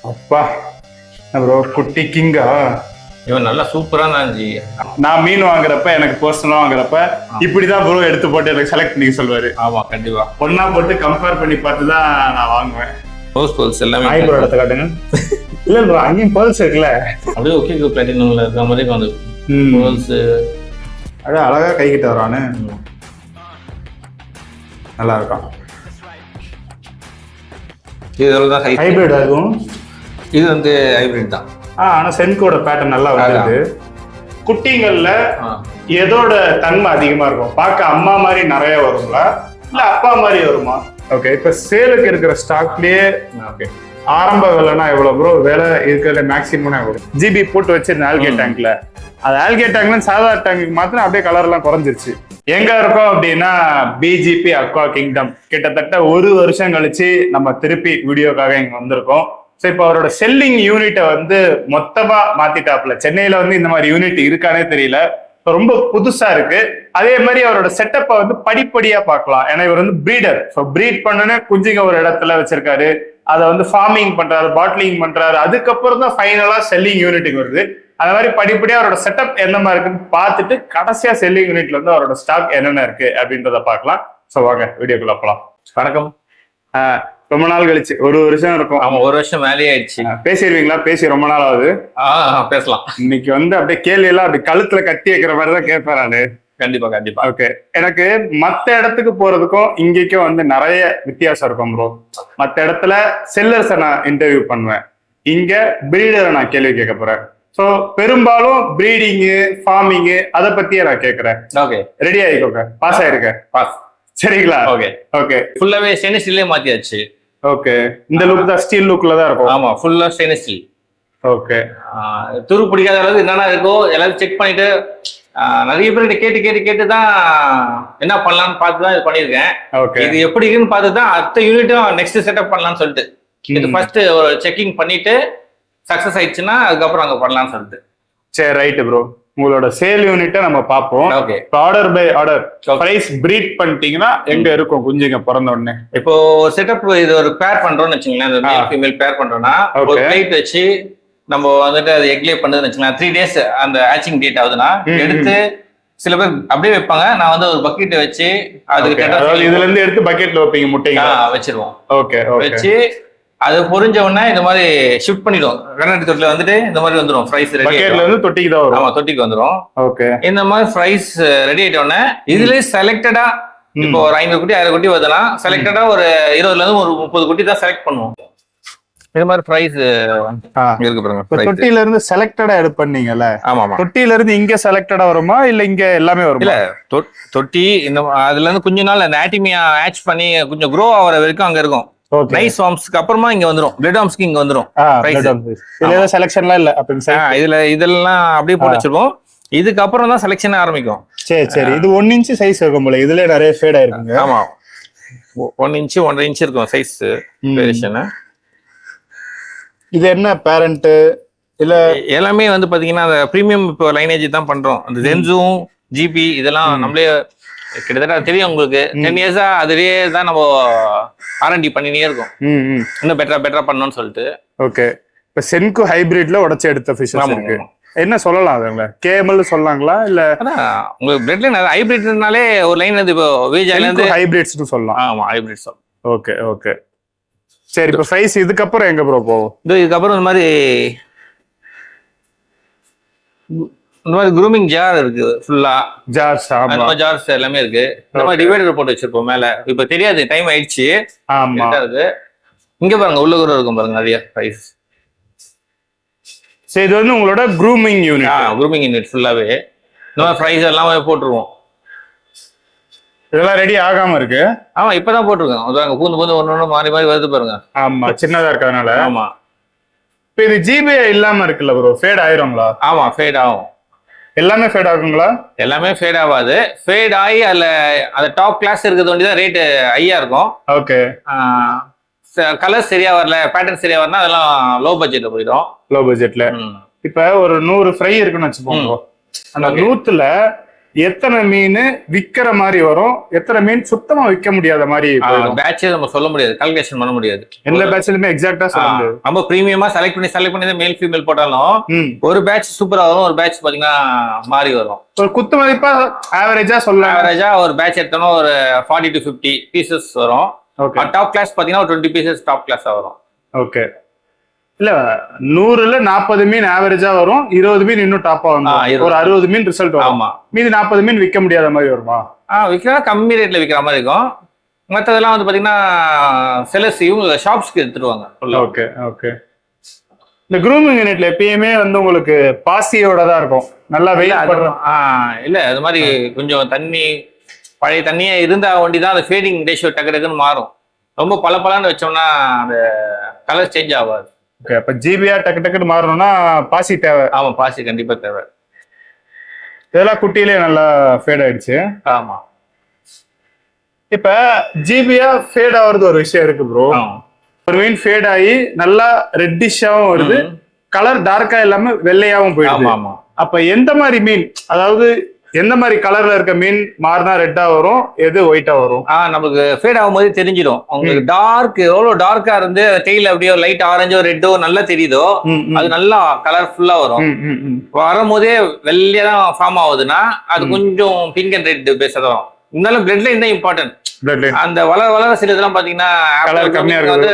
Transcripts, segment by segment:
அப்பா ப்ரோ குட்டி கிங்கா. இவன் நல்லா சூப்பரா இருந்துச்சு. நான் மீன் வாங்குறப்ப எனக்கு பர்சனலா வாங்குறப்ப இப்படிதான் ப்ரோ எடுத்து போட்டு எனக்கு செலக்ட் பண்ணி சொல்வாரு. ஆமா கண்டிப்பா ஒன்னா போட்டு கம்பேர் பண்ணி பார்த்து தான் நான் வாங்குவேன். பர்ஸ் எல்லாமே ப்ரோ எடுத்து காட்டுங்க. இல்ல ப்ரோ அங்கேயும் பர்ஸ் இருக்குல்ல, அப்படியே ஓகே பிளாட்டினம்ல இருக்கிற மாதிரி வந்து பர்ஸ் அப்படியே அழகா கை கிட்ட வரானு நல்லா இருக்கும். இதெல்லாம் தான் ஹைபிரிட் ஆகும். இது வந்து ஹைபிரிட் தான். ஆனா சென்கோட பேட்டர்ன் நல்லா வருது. குட்டிங்கள்ல எதோட தன்மை அதிகமா இருக்கும்? பார்க்க அம்மா மாதிரி நிறைய வருங்களா இல்ல அப்பா மாதிரி வருமா? ஓகே, இப்ப சேலுக்கு இருக்கிற ஸ்டாக்லயே ஆரம்ப விலைனா எவ்வளவு ப்ரோ? விலை இருக்கிற மேக்சிமம் எவ்வளவு? ஜிபி போட்டு வச்சிருந்த ஆல்கே டேங்க்ல, அது ஆல்கே டேங்க்ல சாதாரண டேங்க்கு மாத்திரம் அப்படியே கலர் எல்லாம் குறைஞ்சிருச்சு. எங்க இருக்கோம் அப்படின்னா பிஜிபி அக்வா கிங்டம். கிட்டத்தட்ட ஒரு வருஷம் கழிச்சு நம்ம திருப்பி வீடியோக்காக இங்க வந்திருக்கோம். ஸோ இப்போ அவரோட செல்லிங் யூனிட்டை வந்து மொத்தமா மாத்திட்டாப்ல. சென்னையில வந்து இந்த மாதிரி யூனிட் இருக்கானே தெரியல, ரொம்ப புதுசா இருக்கு. அதே மாதிரி அவரோட செட்டப்பை வந்து படிப்படியா பார்க்கலாம். ஏன்னா இவர் வந்து பிரீடர். ஸோ பிரீட் பண்ணனே குஞ்சுங்க ஒரு இடத்துல வச்சிருக்காரு, அதை வந்து ஃபார்மிங் பண்றாரு, பாட்லிங் பண்றாரு, அதுக்கப்புறம் தான் ஃபைனலா செல்லிங் யூனிட்டுக்கு வருது. அந்த மாதிரி படிப்படியா அவரோட செட்டப் என்னமா இருக்குன்னு பார்த்துட்டு கடைசியா செல்லிங் யூனிட்ல வந்து அவரோட ஸ்டாக் என்னென்ன இருக்கு அப்படின்றத பார்க்கலாம். ஸோ வாங்க வீடியோக்குள்ள போலாம். வணக்கம். ரொம்ப நாள் கழிச்சு, ஒரு வருஷம் இருக்கும். ஆமா, ஒரு வருஷம் மேலே ஆயிடுச்சு. பேசிடுவீங்களா? பேசி ரொம்ப நாள் ஆகுது. பேசலாம். இன்னைக்கு வந்து அப்படியே கேள்வி எல்லாம் அப்படி கழுத்துல கட்டி வைக்கிற மாதிரி தான் கேட்பேன் நானு. கண்டிப்பா கண்டிப்பா. ஓகே, எனக்கு மத்த இடத்துக்கு போறதுக்கும் இங்கேக்கும் வந்து நிறைய வித்தியாசம் இருக்கும் ப்ரோ. மத்த இடத்துல செல்லர்ஸை நான் இன்டர்வியூ பண்ணுவேன், இங்க பிரீடரை நான் கேள்வி கேட்க போறேன். ஸோ பெரும்பாலும் பிரீடிங்கு, ஃபார்மிங்கு அதை பத்தியே நான் கேட்கறேன். ஓகே, ரெடி ஆயிக்கோங்க. பாஸ் ஆயிருக்கேன். பாஸ். சரிங்களா? Okay okay. ஃபுல்லாவே ஸ்டெயின்லெஸ் ஸ்டீல்லே மாத்தியாச்சு. ஓகே, இந்த லுக் தான் ஸ்டீல் லுக்ல தான் இருக்கும். ஆமா, ஃபுல்லா ஸ்டெயின்லெஸ் ஸ்டீல். ஓகே, துரு பிடிக்காத அளவுக்கு என்னென்ன இருக்கோ எல்லாரும் செக் பண்ணிட்டு நிறைய பேர் கேட்டு தான் என்ன பண்ணலாம்னு பார்த்து தான் இது பண்ணியிருக்கேன். ஓகே, இது எப்படி இருக்குன்னு பார்த்து தான் அடுத்த யூனிட்டும் நெக்ஸ்ட் செட்டப் பண்ணலாம்னு சொல்லிட்டு இது ஃபர்ஸ்ட் ஒரு செக்கிங் பண்ணிட்டு சக்சஸ் ஆயிடுச்சுன்னா அதுக்கப்புறம் அங்க பண்ணலாம்னு சொல்லிட்டு. சரி, ரைட்டு ப்ரோ. உங்களோட சேல் யூனிட்டை நம்ம பார்ப்போம். Okay, order by order price பிரீட் பண்ணிட்டீங்கன்னா எங்க இருக்கும் குஞ்சுங்க பிறந்த உடனே? இப்போ செட்டப் இது ஒரு பேர் பண்றோம்னு வச்சுங்களேன், மேல் ஃபீமேல் பேர் பண்றோம்னா ஒரு பிளேட் வச்சு நம்ம வந்துட்டு அது எக்லே பண்ணுதுன்னு வச்சுக்கலாம். 3 days அந்த ஆச்சிங் டேட் ஆகுதுன்னா எடுத்து சில பேர் அப்படியே வைப்பாங்க. நான் வந்து ஒரு பக்கெட் வச்சு அதுக்கு இதுல இருந்து எடுத்து பக்கெட்ல வைப்பீங்க முட்டைங்க வச்சிருவோம். ஓகே, வச்சு அது பொரிஞ்ச உடனே இந்த மாதிரி ஷிஃப்ட் பண்ணிடுவோம். கண்ணாடி தொட்டில வந்துட்டு இந்த மாதிரி வந்துடும் ஃப்ரைஸ் ரெடி. பக்கெட்ல இருந்து தொட்டிக்கு தான் வரும். ஆமா, தொட்டிக்கு வந்துடும். ஓகே, இந்த மாதிரி ஃப்ரைஸ் ரெடி ஆயிட்ட உடனே இதுலயே செலக்டடா இப்போ ஒரு 500 குட்டி 1000 குட்டி வருதுன்னா செலக்டடா ஒரு 20ல இருந்து ஒரு 30 குட்டி தான் செலக்ட் பண்ணுவோம். இது மாதிரி பிரைஸ் இருக்கு பாருங்க. தொட்டில இருந்து செலக்டடா எடுப்பீங்கல்ல? ஆமா, தொட்டில இருந்து இங்க செலக்டடா வருமா இல்ல இங்க எல்லாமே வருமா? இல்ல, தொட்டி இந்த அதுல இருந்து கொஞ்ச நாள் அந்த ஆட்டிமியா ஆட்ச் பண்ணி கொஞ்சம் க்ரோ ஆகிற வரைக்கும் அங்க இருக்கும். நைஸ் ஃபார்ம்ஸ்க்கு அப்புறமா இங்க வந்துரும். பிளட் ஃபார்ம்ஸ்க்கு இங்க வந்துரும். இதுல செலக்ஷன்லாம் இல்ல அப்ப இதுல இதெல்லாம் அப்படியே போட்டு வச்சிருப்போம். இதுக்கு அப்புறம் தான் செலக்ஷன் ஆரம்பிக்கும். சரி சரி. இது 1 inch சைஸ் இருக்கும் போல. இதுல நிறைய ஃபேட் ஆயிருக்குங்க. ஆமா, 1 inch 1.5 inch இருக்கும் சைஸ் வேரியேஷன். இது என்ன பேரண்ட் இல்ல? எல்லாமே வந்து பாத்தீங்கன்னா அந்த பிரீமியம் இப்போ லைனேஜ் தான் பண்றோம். அந்த ஜென்ஸும் ஜிபி இதெல்லாம் நம்மளே கிட்டத்தட்ட தெரியும் உங்களுக்கு. 10 years-ஆ அதுலயே தான் நம்ம R&D பண்ணினே இருக்கோம். இன்னும் பெட்டரா பண்ணணும்னு சொல்லிட்டு. ஓகே, இப்ப சென்கு ஹைபிரிட்ல உடைச்சு எடுத்த ஃபிஷஸ் இருக்கு. என்ன சொல்லலாம் அதுங்கள? கேமல் சொல்லலாங்களா இல்ல? உங்களுக்கு பிரெட் லைன் ஹைபிரிட்னாலே ஒரு லைன் வந்து இப்போ வேஜ்ல இருந்து ஹைபிரிட்ஸ்னு சொல்லலாம். ஆமா, ஹைபிரிட்ஸ். Okay okay. சரி, இப்போ பிரைஸ் இதுக்கு அப்புறம் எங்க ப்ரோ போகும்? இதுக்கு அப்புறம் இந்த மாதிரி க்ரூமிங் ஜார் இருக்கு. ஃபுல்லா ஜார்ஸ் எல்லாமே இருக்கு. இந்த மாதிரி டிவைடர் போட்டு வச்சிருப்போம் மேல. இப்ப தெரியாது, டைம் ஆயிடுச்சு. ஆமா, இங்க பாருங்க, உள்ள கூட இருக்கும் பாருங்க நிறைய பிரைஸ். சரி, இது வந்து உங்களோட க்ரூமிங் யூனிட். க்ரூமிங் யூனிட் ஃபுல்லாவே இந்த மாதிரி பிரைஸ் எல்லாமே போட்டுருவோம். இதெல்லாம் ரெடி ஆகாம இருக்கு. ஆமா, இப்பதான் போட்டிருக்கோம். பூந்து ஒன்னு மாறி வருது பாருங்க. ஆமா, சின்னதா இருக்கிறதுனால. ஆமா, இப்ப இது ஜிபி இல்லாம இருக்குல்ல ப்ரோ, ஃபேட் ஆயிருங்களா? ஆமா, ஃபேட் ஆகும். எல்லாமே ஃபேட் ஆகுங்களா? எல்லாமே ஃபேட் ஆகாது. ஃபேட் ஆகி அதுல அந்த டாப் கிளாஸ் இருக்கிறது வேண்டியதான் ரேட் ஹையா இருக்கும். ஓகே, கலர் சரியா வரல, பேட்டர்ன் சரியா வரல, அதெல்லாம் லோ பட்ஜெட்ல போயிடும். லோ பட்ஜெட்ல. இப்ப ஒரு 100 ஃப்ரை இருக்குன்னு வச்சுப்போம். அந்த 100ல எத்தனை மீன் விக்கிற மாதிரி வரும், எத்தனை மீன் சுத்தமா விற்க முடியாத மாதிரி பேட்சே நம்ம சொல்ல முடியாது, கால்குலேஷன் பண்ண முடியாது. எல்லா பேட்ச்லயுமே எக்ஸாக்டா சொல்ல முடியாது. நம்ம பிரீமியமா செலக்ட் பண்ணி மேல் ஃபீமேல் போட்டாலும் ஒரு பேட்ச் சூப்பரா வரும், ஒரு பேட்ச் பாத்தீங்கன்னா மாறி வரும். ஒரு குத்து மதிப்பா ஆவரேஜா சொல்லலாம். ஆவரேஜா ஒரு பேட்ச் எடுத்தோம்னா ஒரு 40 to 50 பீசஸ் வரும். டாப் கிளாஸ் பாத்தீங்கன்னா ஒரு 20 பீசஸ் டாப் கிளாஸா வரும். ஓகே. இல்ல 100ல 40 மீன் ஆவரேஜா வரும், 20 மீன் இன்னும் டாப்பா வரும், ஒரு 60 மீன் ரிசல்ட் வரும். ஆமா. மீதி 40 மீன் விற்க முடியாத மாதிரி வருமா? விற்கிறா கம்மி ரேட்ல விற்கிற மாதிரி இருக்கும். மற்றதெல்லாம் வந்து பாத்தீங்கன்னா செலர்ஸ் இவங்க ஷாப்ஸ்க்கு எடுத்துருவாங்க. Okay okay. இந்த க்ரூமிங் யூனிட்ல எப்பயுமே வந்து உங்களுக்கு பாசியோட தான் இருக்கும், நல்லா வெயில் படுறோம். இல்ல அது மாதிரி கொஞ்சம் தண்ணி பழைய தண்ணியே இருந்தா வண்டி தான் அந்த ஃபேடிங் ரேஷியோ டக்கு டக்குன்னு மாறும். ரொம்ப பளபளன்னு வச்சோம்னா அந்த கலர் சேஞ்ச் ஆகாது. ஓகே. அப்ப ஜிபியா டக்கு டக்குன்னு மாறணும்னா பாசி தேவை. ஆமா, பாசி கண்டிப்பா தேவை. இதெல்லாம் குட்டியிலே நல்லா ஃபேட் ஆயிடுச்சு. ஆமா. இப்ப ஜிபியா ஃபேட் ஆகுறது ஒரு விஷயம் இருக்கு ப்ரோ. ஒரு மீன் ஃபேட் ஆகி நல்லா ரெட்டிஷாவும் வருது, கலர் டார்க்கா இல்லாம வெள்ளையாவும் போயிடுது. ஆமா. அப்ப எந்த மாதிரி மீன், அதாவது எந்த மாதிரி கலர்ல இருக்க மீன் மாறினா ரெட்டா வரும், எது ஒயிட்டா வரும்? நமக்கு ஃபேட் ஆகும்போது தெரிஞ்சிடும். உங்களுக்கு டார்க் எவ்வளவு டார்க்கா இருந்து டெய்ல அப்படியே லைட் ஆரஞ்சோ ரெட்டோ நல்லா தெரியுதோ அது நல்லா கலர்ஃபுல்லா வரும். வரும்போதே வெள்ளையா தான் ஃபார்ம் ஆகுதுன்னா அது கொஞ்சம் பிங்க் அண்ட் ரெட் பேஸா தான். இருந்தாலும் பிளட் லைன் தான் இம்பார்ட்டன்ட். அந்த வளர சில இதெல்லாம் பாத்தீங்கன்னா கலர் கம்மியா வந்து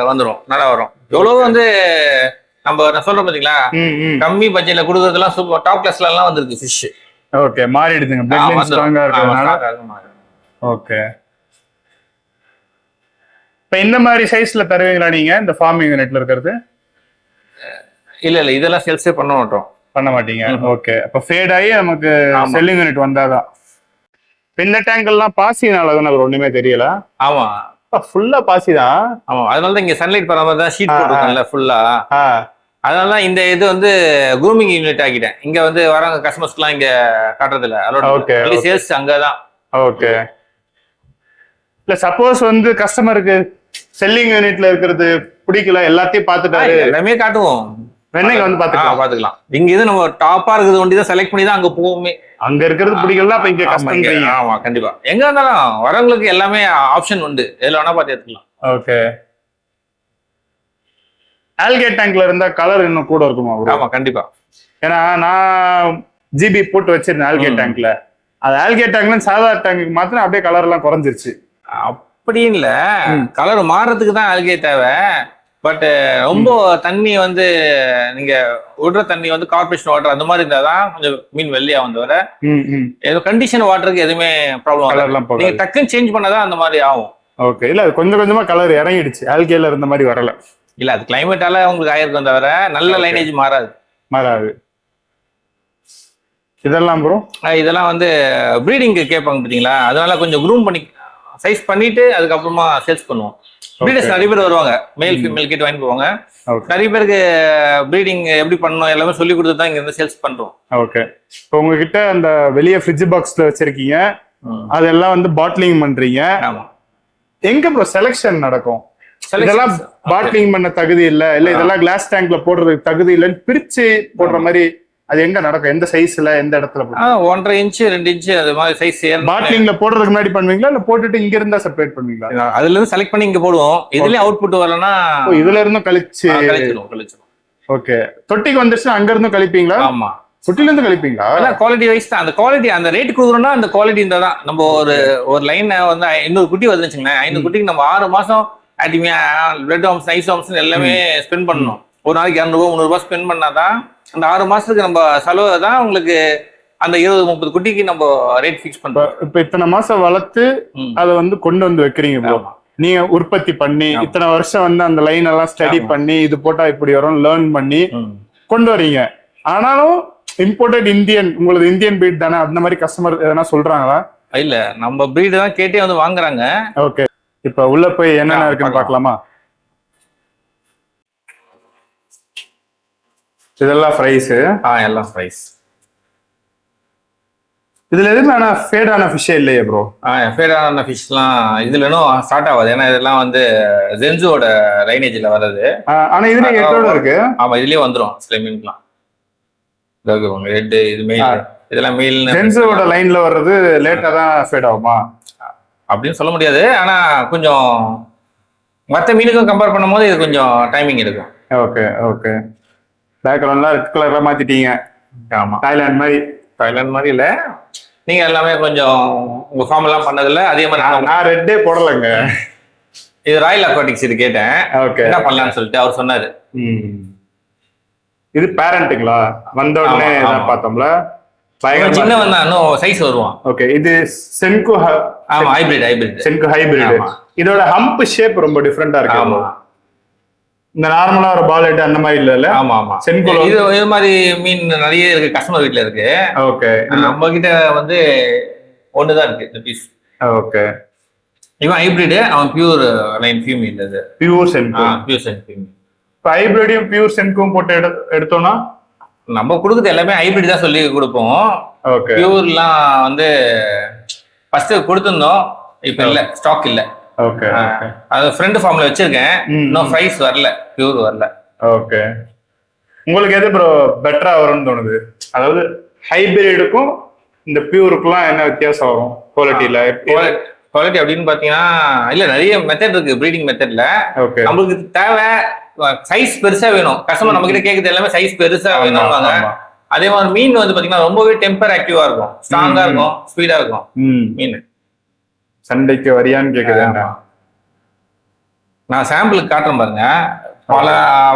வந்துடும், நல்லா வரும். எவ்வளவு வந்து நம்ம நான் சொல்றேன் பாத்தீங்களா, கம்மி பட்ஜெட்ல கொடுக்கறதுலாம் சூப்பர் டாப் கிளாஸ்ல எல்லாம் வந்திருக்கு ஃபிஷ். ஓகே, மாறிடுதுங்க. பிளட் லைன் ஸ்ட்ராங்கா இருக்கறதுனால. ஓகே. இப்போ இந்த மாதிரி சைஸ்ல தருவீங்களா நீங்க இந்த ஃபார்மிங் யூனிட்ல இருக்குது? இல்ல இதெல்லாம் சேல்ஸே பண்ண மாட்டீங்க. ஓகே. அப்ப ஃபேட் ஆகி நமக்கு செல்லிங் யூனிட் வந்தாதான். இந்த டேங்க் எல்லாம் பாசினால தானே ஒண்ணுமே தெரியல. ஆமா, ஃபுல்லா பாசி தான். ஆமா, அதனாலதான் இங்க சன்லைட் பராம தான் ஷீட் போட்டுருக்காங்கல்ல ஃபுல்லா. அதனால இந்த இது வந்து க்ரூமிங் யூனிட் ஆக்கிட்டேன். இங்க வந்து வராங்க கஸ்டமர்ஸ்க்குலாம் இங்க காட்டுறது இல்ல, சேல்ஸ் அங்கதான். ஓகே. இல்ல சப்போஸ் வந்து கஸ்டமருக்கு செல்லிங் யூனிட்ல இருக்கிறது பிடிக்கல, எல்லாத்தையும் பாத்துட்டாரு, எல்லாமே காட்டுவோம், வெண்ணைக்கு வந்து பாத்துக்கலாம். இங்க இது நம்ம டாப்பா இருக்குது ஒண்டி தான் செலக்ட் பண்ணி தான் அங்க போவோமே. அங்க இருக்கிறது பிடிக்கல, அப்ப இங்க கஸ்டம். ஆமா கண்டிப்பா, எங்க இருந்தாலும் வரவங்களுக்கு எல்லாமே ஆப்ஷன் உண்டு, எதுல வேணா பார்த்து எடுத்துக்கலாம். ஓகே. ஆல்கேட் டேங்க்ல இருந்தா கலர் இன்னும் கூட இருக்குமா? ஆமா கண்டிப்பா. ஏன்னா நான் ஜிபி போட்டு வச்சிருந்தேன் ஆல்கேட் டேங்க்ல. அது ஆல்கேட் டேங்க்ல சாதாரண டேங்க்கு மாத்திரம் அப்படியே கலர் எல்லாம் குறைஞ்சிருச்சு. அப்படி இல்ல, கலர் மாறுறதுக்கு தான் ஆல்கே தேவை. பட் ரொம்ப தண்ணி வந்து நீங்க விடுற தண்ணி வந்து கார்பரேஷன் வாட்டர் அந்த மாதிரி இருந்தாதான் கொஞ்சம் மீன் வெள்ளையா வந்து வர. ஏதோ கண்டிஷன் வாட்டருக்கு எதுவுமே ப்ராப்ளம், நீங்க டக்குன்னு சேஞ்ச் பண்ணாதான் அந்த மாதிரி ஆகும். ஓகே. இல்ல கொஞ்சம் கொஞ்சமா கலர் இறங்கிடுச்சு, ஆல்கேல இருந்த மாதிரி வரல. இல்ல அது கிளைமேட்டால உங்களுக்கு ஆயிருக்கும் தவிர நல்ல லைனேஜ் மாறாது. இதெல்லாம் ப்ரோ, இதெல்லாம் வந்து ப்ரீடிங்க்கு கேட்பாங்க பார்த்தீங்களா, அதனால கொஞ்சம் க்ரூம் பண்ணி சைஸ் பண்ணிட்டு அதுக்கப்புறமா சேல்ஸ் பண்ணுவோம். ப்ரீடர்ஸ் நிறைய பேர் வருவாங்க, மேல் ஃபீமேல் கிட்ட வாங்கி போவாங்க. நிறைய பேருக்கு ப்ரீடிங் எப்படி பண்ணணும் எல்லாமே சொல்லி கொடுத்து தான் இங்க இருந்து சேல்ஸ் பண்றோம். ஓகே. இப்போ உங்ககிட்ட அந்த வெளியே ஃப்ரிட்ஜ் பாக்ஸ்ல வச்சிருக்கீங்க, அதெல்லாம் வந்து பாட்லிங் பண்றீங்க. ஆமா. எங்க ப்ரோ செலக்ஷன் நடக்கும்? இதெல்லாம் பாட்லிங் பண்ண தகுதி இல்ல இதெல்லாம் கிளாஸ் டேங்க்ல போடுறதுக்கு தகுதி இல்லன்னு பிரிச்சு போடுற மாதிரி அது எங்க நடக்கும்? எந்த சைஸ்ல எந்த இடத்துல? 1.5 இன்ச் 2 இன்ச் அது மாதிரி சைஸ். பாட்லிங்ல போடுறதுக்கு முன்னாடி பண்ணுவீங்களா இல்ல போட்டுட்டு இங்க இருந்தா செப்பரேட் பண்ணுவீங்களா? அதுல இருந்து செலக்ட் பண்ணி இங்க போடுவோம். இதுலயும் அவுட்புட் வரலன்னா இதுல இருந்தும் கழிச்சிரும். ஓகே. தொட்டிக்கு வந்துருச்சுன்னா அங்க இருந்தும் கழிப்பீங்களா? ஆமா, தொட்டில இருந்து கழிப்பீங்களா? குவாலிட்டி வைஸ் தான். அந்த குவாலிட்டி அந்த ரேட் கொடுக்குறோம்னா அந்த குவாலிட்டி இருந்தா தான். நம்ம ஒரு லைன் வந்து 500 குட்டி வந்துச்சுங்களேன், 500 குட்டிக்கு நம்ம 6 மாசம் பிளட் ஹார்ம்ஸ் நைஸ் ஹார்ம்ஸ் எல்லாமே ஸ்பெண்ட் பண்ணணும். ஒரு நாளைக்கு 200 300 ஸ்பெண்ட் பண்ணாதான் அந்த 6 மாசத்துக்கு நம்ம செலவு தான் உங்களுக்கு அந்த 20-30 குட்டிக்கு நம்ம ரேட் ஃபிக்ஸ் பண்றோம். இப்ப இத்தனை மாசம் வளர்த்து அதை வந்து கொண்டு வந்து வைக்கிறீங்க ப்ரோ. நீங்க உற்பத்தி பண்ணி இத்தனை வருஷம் வந்து அந்த லைன் எல்லாம் ஸ்டடி பண்ணி இது போட்டா இப்படி வரும் லேர்ன் பண்ணி கொண்டு வரீங்க. ஆனாலும் இம்போர்ட்டட் இந்தியன், உங்களுக்கு இந்தியன் பிரீட் தானே, அந்த மாதிரி கஸ்டமர் எதனா சொல்றாங்களா? இல்ல, நம்ம பிரீட் தான் கேட்டே வந்து வாங்குறாங்க. ஓகே. இப்ப உள்ள போய் என்னென்ன இருக்குன்னு பாக்கலாமா? இதெல்லாம் ஃப்ரைஸ். எல்லாம் ஃப்ரைஸ். இதுல எதுவுமே ஆனா ஃபேடான ஃபிஷ்ஷே இல்லையே ப்ரோ? ஃபேடான ஃபிஷ்லாம் இதுல இன்னும் ஸ்டார்ட் ஆகாது. ஏன்னா இதெல்லாம் வந்து ஜென்ஸோட லைனேஜ்ல வர்றது. ஆனா இதுல எட்டோட இருக்கு. ஆமா, இதுலயே வந்துரும் சில மீன்லாம். ரெட் இது மெயின் இதெல்லாம் மீல் ஜென்ஸோட லைன்ல வர்றது லேட்டா தான் ஃபேட் ஆகுமா அப்படின்னு சொல்ல முடியாது. ஆனா கொஞ்சம் மற்ற மீனுக்கும் கம்பேர் பண்ணும்போது இது கொஞ்சம் டைமிங் இருக்கும். Okay okay. பேக்ரவுண்ட்லாம் ரெட் கலர்ல மாத்திட்டீங்க. ஆமா, தாய்லாந்து மாதிரி இல்ல, நீங்க எல்லாமே கொஞ்சம் உங்க ஃபார்ம் எல்லாம் பண்ணதில்ல. அதே மாதிரி நான் ரெட்டே போடலைங்க. இது ராயல் அக்வாட்டிக்ஸ் இது கேட்டேன். ஓகே, என்ன பண்ணலாம்னு சொல்லிட்டு அவர் சொன்னாரு. இது பேரண்ட்டுங்களா? வந்த உடனே பார்த்தோம்ல, சின்ன வந்தா இன்னும் சைஸ் வருவான். ஓகே, இது சென்கு. ஆமா, ஹைபிரிட் சென்கு ஹைபிரிட். இதோட ஹம்ப் ஷேப் ரொம்ப டிஃபரெண்டா இருக்கு. ஆமா, இந்த நார்மலா ஒரு பால் ஹெட் அந்த மாதிரி இல்ல. ஆமா ஆமா, சென்கு இது மாதிரி மீன் நிறைய இருக்கு, கஸ்டமர் வீட்ல இருக்கு. ஓகே, நம்ம கிட்ட வந்து ஒண்ணுதான் இருக்கு இந்த பீஸ். ஓகே, இவன் ஹைபிரிட், அவன் பியூர் லைன் ஃபீமேல். இது பியூர் சென்கு. பியூர் சென்கு. இப்போ ஹைபிரிடையும் பியூர் சென்கும் போட்டு எடுத்தோம்னா நம்ம கொடுக்குறது எல்லாமே ஹைபிரிட் தான் சொல்லி கொடுப்போம். ஓகே, பியூர்லாம் வந்து ஃபர்ஸ்ட் கொடுத்துருந்தோம், இப்போ இல்ல, ஸ்டாக் இல்ல. ஓகே, அது ஃப்ரெண்ட் ஃபார்ம்ல வச்சிருக்கேன், இன்னும் பிரைஸ் வரல, பியூர் வரல. ஓகே, உங்களுக்கு எது ப்ரோ பெட்டரா வரும்னு தோணுது? அதாவது ஹைபிரிடுக்கும் இந்த பியூருக்குலாம் என்ன வித்தியாசம் வரும் குவாலிட்டியில? குவாலிட்டி அப்படின்னு பாத்தீங்கன்னா இல்ல, நிறைய மெத்தட் இருக்கு ப்ரீடிங் மெத்தட்ல. ஓகே, நம்மளுக்கு தேவை சைஸ் பெருசா வேணும். கஸ்டமர் நம்ம கிட்ட கேக்குறது எல்லாமே சைஸ் பெருசா வேணும்வாங்க. அதே மாதிரி மீன் வந்து பாத்தீங்கன்னா ரொம்பவே டெம்பர் ஆக்டிவா இருக்கும், ஸ்ட்ராங்கா இருக்கும், ஸ்பீடா இருக்கும் மீன். சண்டைக்கு வரியான்னு கேக்குறேன். நான் சாம்பிளுக்கு காட்டுறேன் பாருங்க. பல